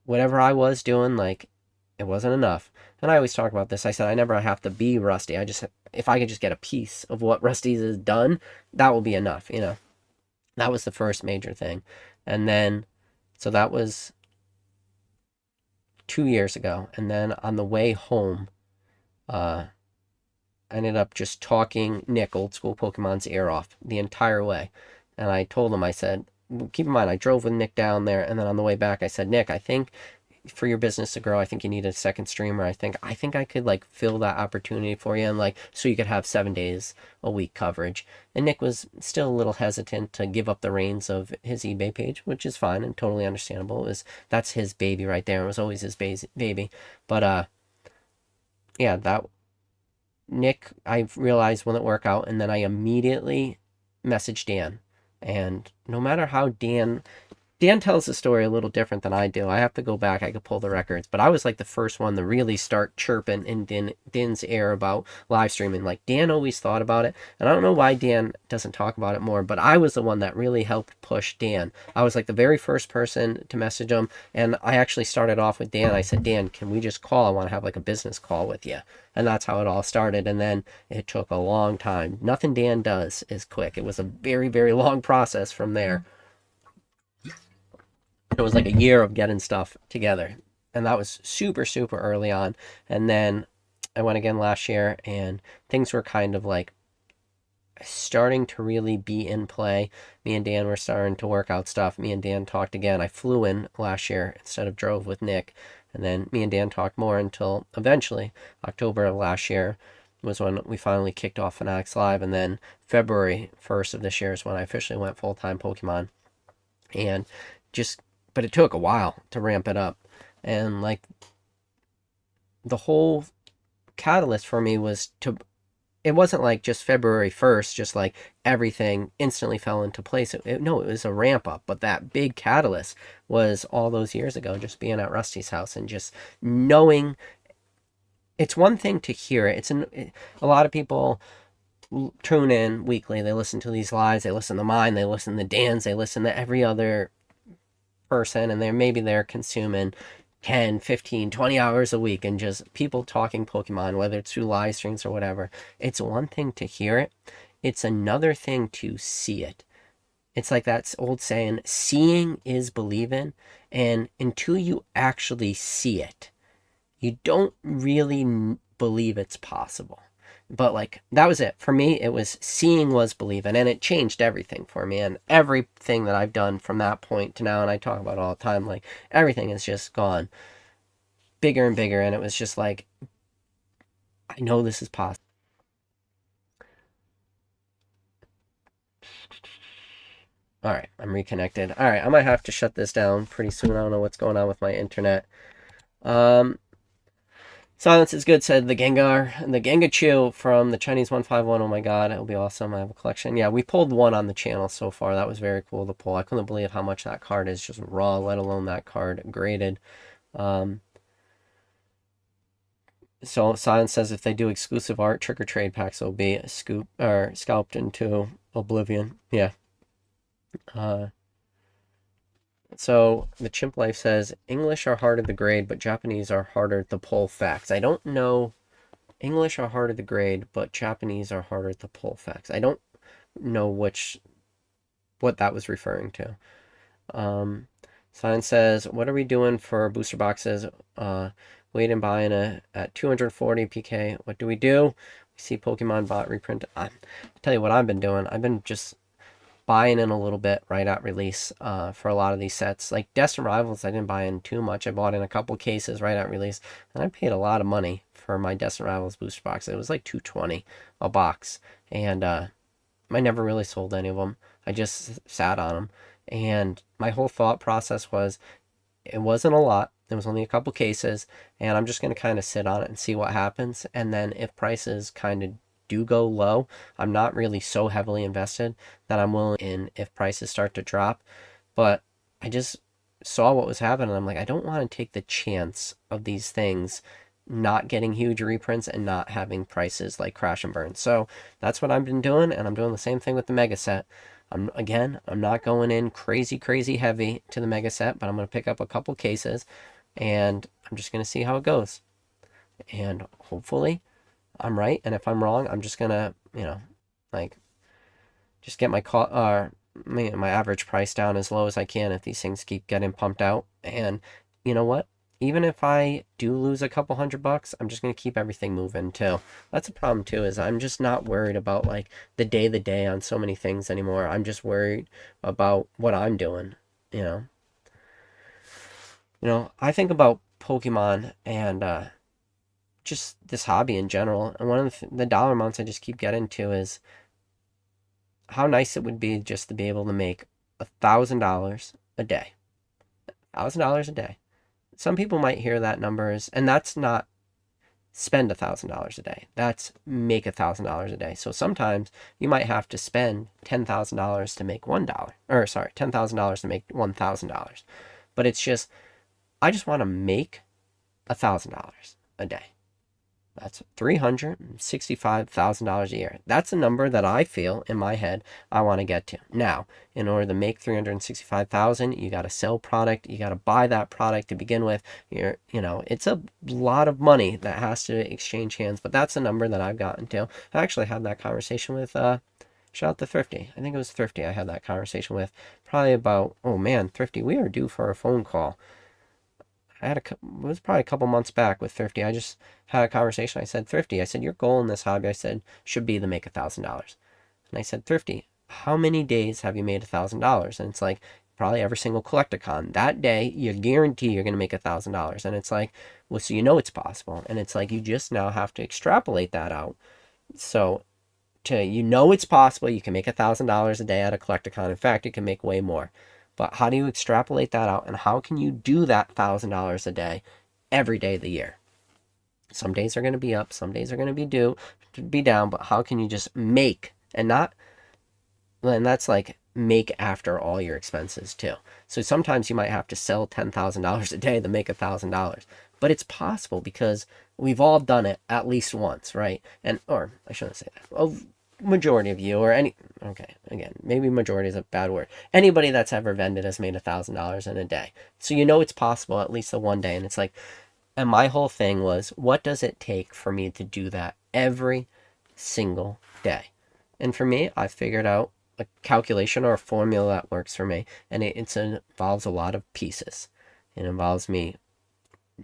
whatever I was doing, like, it wasn't enough. And I always talk about this. I said, I never have to be Rusty. If I could just get a piece of what Rusty's has done, that will be enough, That was the first major thing. And then, so that was 2 years ago. And then on the way home, I ended up just talking Nick, old school Pokemon's ear off the entire way. And I told him, I said, keep in mind, I drove with Nick down there, and then on the way back, I said, Nick, I think for your business to grow, I think you need a second streamer. I think I could like fill that opportunity for you, and like so you could have 7 days a week coverage. And Nick was still a little hesitant to give up the reins of his eBay page, which is fine and totally understandable. That's his baby right there. It was always his baby. But yeah, that Nick I realized wouldn't work out, and then I immediately messaged Dan. And no matter how Dan tells the story a little different than I do. I have to go back. I could pull the records, but I was like the first one to really start chirping in Din's ear about live streaming. Like Dan always thought about it, and I don't know why Dan doesn't talk about it more. But I was the one that really helped push Dan. I was like the very first person to message him, and I actually started off with Dan. I said, Dan, can we just call? I want to have like a business call with you, and that's how it all started. And then it took a long time. Nothing Dan does is quick. It was a very, very long process from there. It was like a year of getting stuff together, and that was super super early on. And then I went again last year, and things were kind of like starting to really be in play. Me and Dan were starting to work out stuff. Me and Dan talked again. I flew in last year instead of drove with Nick, and then me and Dan talked more until eventually October of last year was when we finally kicked off Fanatics Live. And then February 1st of this year is when I officially went full-time Pokemon. And just but it took a while to ramp it up. And like the whole catalyst for me was to it wasn't like just February 1st, just like everything instantly fell into place. No, it was a ramp up. But that big catalyst was all those years ago, just being at Rusty's house and just knowing. It's one thing to hear it. A lot of people tune in weekly. They listen to these lives. They listen to mine. They listen to Dan's. They listen to every other person, and they're consuming 10, 15, 20 hours a week and just people talking Pokemon, whether it's through live streams or whatever. It's one thing to hear it. It's another thing to see it. It's like that old saying, seeing is believing. And until you actually see it, you don't really believe it's possible. But like that was it for me. It was seeing was believing, and it changed everything for me. And everything that I've done from that point to now, and I talk about it all the time, like everything has just gone bigger and bigger. And it was just like, I know this is possible. All right, I'm reconnected. All right, I might have to shut this down pretty soon. I don't know what's going on with my internet. Um, Silence is good, said the Gengar. And the Gengachu from the Chinese 151. Oh my god, it'll be awesome. I have a collection. Yeah, we pulled one on the channel so far. That was very cool to pull. I couldn't believe how much that card is just raw, let alone that card graded. So Silence says if they do exclusive art trick or trade packs, it'll be scalped into oblivion. Yeah. So the Chimp Life says English are harder to grade, but Japanese are harder to pull facts. I don't know. English are harder to grade, but Japanese are harder to pull facts. I don't know what that was referring to. Sign says, what are we doing for booster boxes? Wait and buying at 240 PK. What do? We see Pokemon bot reprint. I'll tell you what I've been doing. I've been just buying in a little bit right at release for a lot of these sets. Like Destined Rivals, I didn't buy in too much. I bought in a couple cases right at release, and I paid a lot of money for my Destined Rivals booster box. It was like $220 a box, and I never really sold any of them. I just sat on them, and my whole thought process was it wasn't a lot. It was only a couple cases, and I'm just going to kind of sit on it and see what happens. And then if prices kind of do go low, I'm not really so heavily invested that I'm willing in if prices start to drop. But I just saw what was happening. I'm like, I don't want to take the chance of these things not getting huge reprints and not having prices like crash and burn. So that's what I've been doing, and I'm doing the same thing with the mega set. I'm not going in crazy heavy to the mega set, but I'm going to pick up a couple cases, and I'm just going to see how it goes. And hopefully I'm right, and if I'm wrong, I'm just going to, like, just get my average price down as low as I can if these things keep getting pumped out. And you know what? even if I do lose a couple $100, I'm just going to keep everything moving too. That's a problem too, is I'm just not worried about like the day on so many things anymore. I'm just worried about what I'm doing, you know. I think about Pokemon and just this hobby in general. And one of the dollar amounts I just keep getting to is how nice it would be just to be able to make $1,000 a day. $1,000 a day. Some people might hear that numbers, and that's not spend $1,000 a day. That's make $1,000 a day. So sometimes you might have to spend $10,000 to make $1, or sorry, $10,000 to make $1,000. But it's just, I just want to make $1,000 a day. That's $365,000 a year. That's a number that I feel in my head I want to get to. Now, in order to make $365,000, you got to sell product, you got to buy that product to begin with. It's a lot of money that has to exchange hands, but that's a number that I've gotten to. I actually had that conversation with shout out to Thrifty. I think it was Thrifty I had that conversation with probably about, oh man, Thrifty, we are due for a phone call. It was probably a couple months back with Thrifty. I just had a conversation. I said, Thrifty, I said, your goal in this hobby, I said, should be to make $1,000. And I said, Thrifty, how many days have you made $1,000? And it's like, probably every single Collecticon. That day, you guarantee you're going to make $1,000. And it's like, well, so it's possible. And it's like, you just now have to extrapolate that out. So, it's possible, you can make $1,000 a day at a Collecticon. In fact, you can make way more. But how do you extrapolate that out, and how can you do that $1,000 a day every day of the year? Some days are going to be up, some days are going to be down, but how can you just make, and that's like make after all your expenses too. So sometimes you might have to sell $10,000 a day to make $1,000, but it's possible because we've all done it at least once, right? Or I shouldn't say that. Majority of you, again, maybe majority is a bad word. Anybody that's ever vended has made $1,000 in a day. So it's possible at least the one day. And it's like, and my whole thing was, what does it take for me to do that every single day? And for me, I figured out a calculation or a formula that works for me. And it involves a lot of pieces. It involves me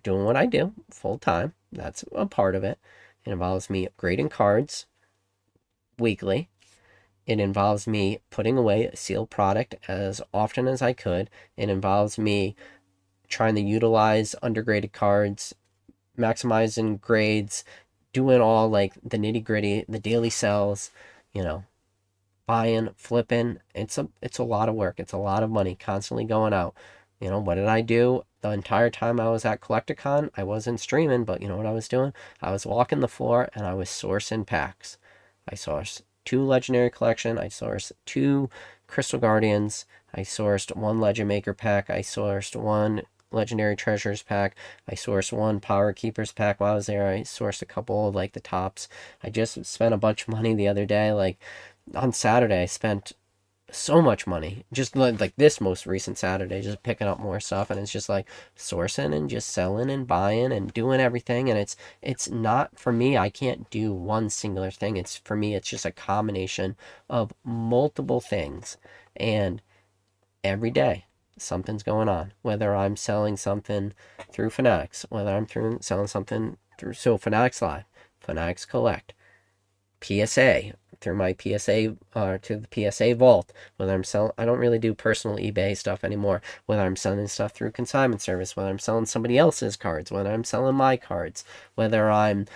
doing what I do full time. That's a part of it. It involves me grading cards weekly. It involves me putting away a sealed product as often as I could. It involves me trying to utilize undergraded cards, maximizing grades, doing all like the nitty gritty, the daily sells, buying, flipping. It's a lot of work. It's a lot of money constantly going out. What did I do? The entire time I was at Collecticon, I wasn't streaming, but you know what I was doing? I was walking the floor and I was sourcing packs. I sourced 2 Legendary Collection. I sourced 2 Crystal Guardians. I sourced 1 Legend Maker pack. I sourced 1 Legendary Treasures pack. I sourced 1 Power Keepers pack while I was there. I sourced a couple of like the tops. I just spent a bunch of money the other day. Like on Saturday, I spent so much money just like this most recent Saturday, just picking up more stuff, and it's just like sourcing and just selling and buying and doing everything. And it's not for me, I can't do one singular thing. It's for me, it's just a combination of multiple things, and every day something's going on, whether I'm selling something through Fanatics, whether I'm selling something through Fanatics Live, Fanatics Collect, PSA, through my PSA to the PSA vault, whether I'm selling, I don't really do personal eBay stuff anymore, whether I'm selling stuff through consignment service, whether I'm selling somebody else's cards, whether I'm selling my cards, whether I'm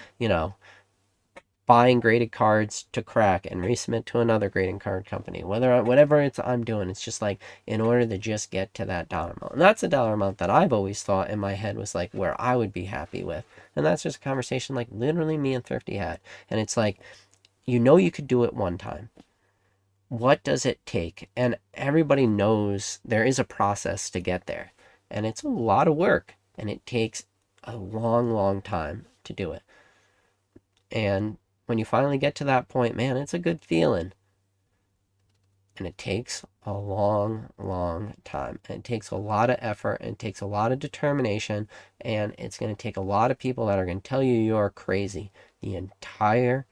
buying graded cards to crack and resubmit to another grading card company, whatever I'm doing, it's just like in order to just get to that dollar amount. And that's a dollar amount that I've always thought in my head was like where I would be happy with. And that's just a conversation like literally me and Thrifty had. And it's like, you could do it one time. What does it take? And everybody knows there is a process to get there. And it's a lot of work. And it takes a long, long time to do it. And when you finally get to that point, man, it's a good feeling. And it takes a long, long time. And it takes a lot of effort. And it takes a lot of determination. And it's going to take a lot of people that are going to tell you you're crazy the entire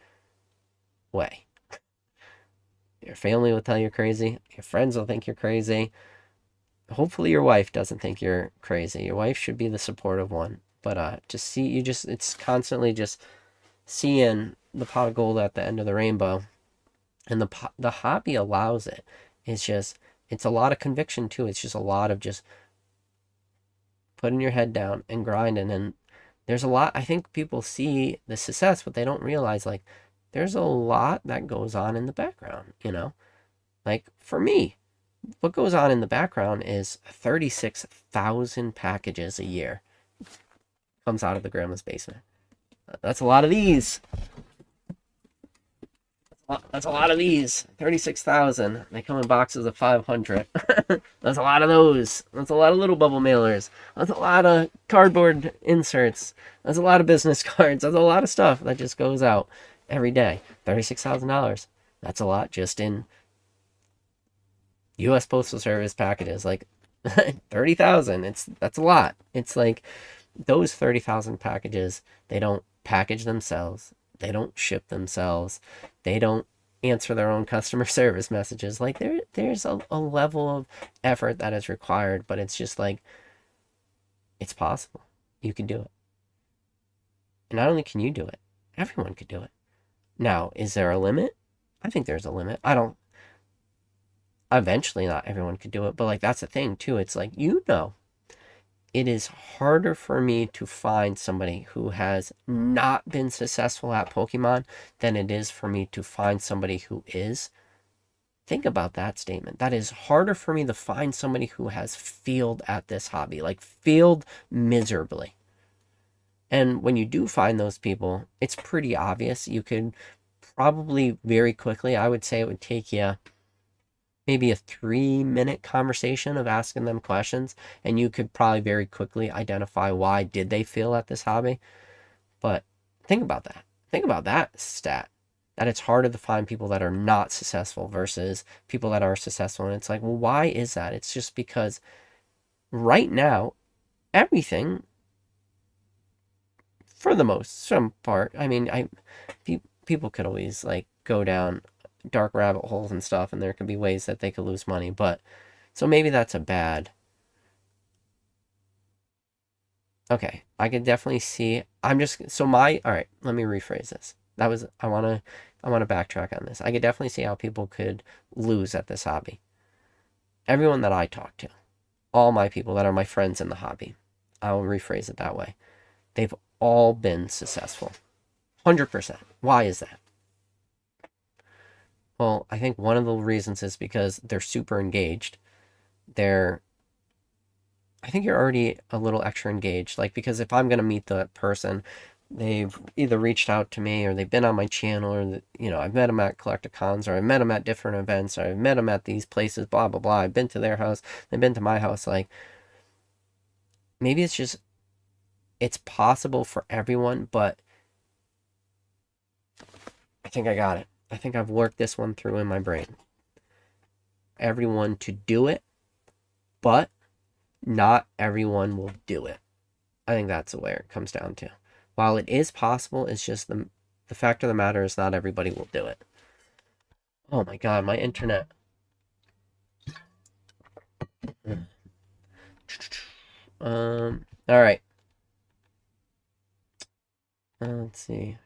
way. Your family will tell you crazy. Your friends will think you're crazy. hopefully your wife doesn't think you're crazy. Your wife should be the supportive one. But it's constantly just seeing the pot of gold at the end of the rainbow, and the hobby allows it. It's a lot of conviction too. It's just a lot of just putting your head down and grinding. And there's a lot, I think people see the success, but they don't realize, like, there's a lot that goes on in the background, you know? Like, for me, what goes on in the background is 36,000 packages a year comes out of the grandma's basement. That's a lot of these. That's a lot of these. 36,000. They come in boxes of 500. That's a lot of those. That's a lot of little bubble mailers. That's a lot of cardboard inserts. That's a lot of business cards. That's a lot of stuff that just goes out every day. $36,000. That's a lot just in U.S. Postal Service packages. Like 30,000. That's a lot. It's like those 30,000 packages, they don't package themselves. They don't ship themselves. They don't answer their own customer service messages. Like there's a level of effort that is required, but it's just like, it's possible. You can do it. And not only can you do it, everyone could do it. Now, is there a limit? I think there's a limit. Eventually not everyone could do it, but like that's the thing too. It's like, it is harder for me to find somebody who has not been successful at Pokemon than it is for me to find somebody who is. Think about that statement. That is harder for me to find somebody who has failed at this hobby, like failed miserably. And when you do find those people, it's pretty obvious. You could probably very quickly, I would say it would take you maybe a 3-minute conversation of asking them questions, and you could probably very quickly identify why did they fail at this hobby. But think about that. Think about that stat, that it's harder to find people that are not successful versus people that are successful. And it's like, well, why is that? It's just because right now, everything, for the most part, I mean, people could always like go down dark rabbit holes and stuff, and there could be ways that they could lose money, but so maybe that's a bad. Okay, I could definitely see. All right, let me rephrase this. I want to backtrack on this. I could definitely see how people could lose at this hobby. Everyone that I talk to, all my people that are my friends in the hobby, I'll rephrase it that way. They've all been successful. 100%. Why is that? Well, I think one of the reasons is because they're super engaged. I think you're already a little extra engaged. Like, because if I'm going to meet the person, they've either reached out to me or they've been on my channel, or, I've met them at Collecticons, or I've met them at different events, or I've met them at these places, blah, blah, blah. I've been to their house. They've been to my house. Like, maybe it's possible for everyone, but I think I got it. I think I've worked this one through in my brain. Everyone to do it, but not everyone will do it. I think that's where it comes down to. While it is possible, it's just the fact of the matter is not everybody will do it. Oh my God, my internet. All right. Let's see.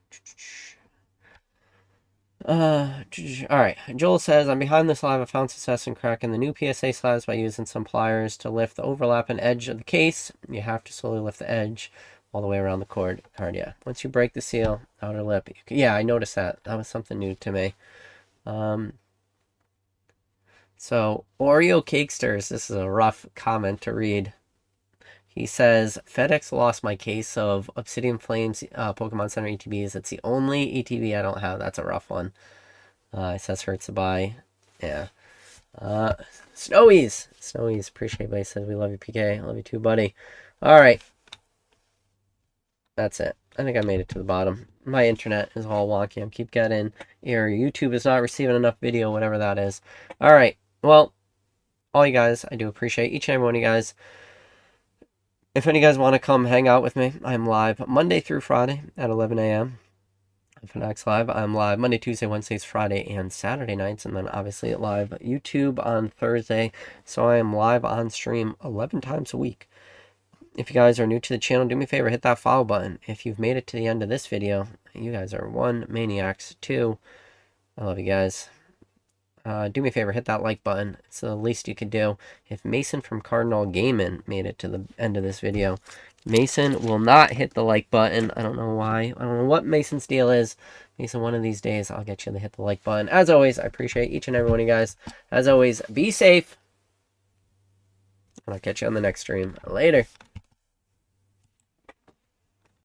Alright. Joel says, I'm behind this slab. I found success in cracking the new PSA slabs by using some pliers to lift the overlap and edge of the case. You have to slowly lift the edge all the way around the card. Yeah. Once you break the seal, outer lip. Yeah, I noticed that. That was something new to me. So, Oreo Cakesters, this is a rough comment to read. He says, FedEx lost my case of Obsidian Flames Pokemon Center ETBs. It's the only ETB I don't have. That's a rough one. It says hurts to buy. Yeah. Snowies. Appreciate it. He says, we love you, PK. I love you too, buddy. All right. That's it. I think I made it to the bottom. My internet is all wonky. I keep getting here. YouTube is not receiving enough video, whatever that is. All right. Well, all you guys, I do appreciate each and every one of you guys. If any of you guys want to come hang out with me, I'm live Monday through Friday at 11 a.m. Fanatics Live. I'm live Monday, Tuesday, Wednesdays, Friday, and Saturday nights, and then obviously live YouTube on Thursday. So I am live on stream 11 times a week. If you guys are new to the channel, do me a favor, hit that follow button. If you've made it to the end of this video, you guys are 1, maniacs, 2, I love you guys. Do me a favor, hit that like button. It's the least you could do. If Mason from Cardinal Gaming made it to the end of this video, Mason will not hit the like button. I don't know why. I don't know what Mason's deal is. Mason, one of these days, I'll get you to hit the like button. As always, I appreciate each and every one of you guys. As always, be safe. And I'll catch you on the next stream. Later.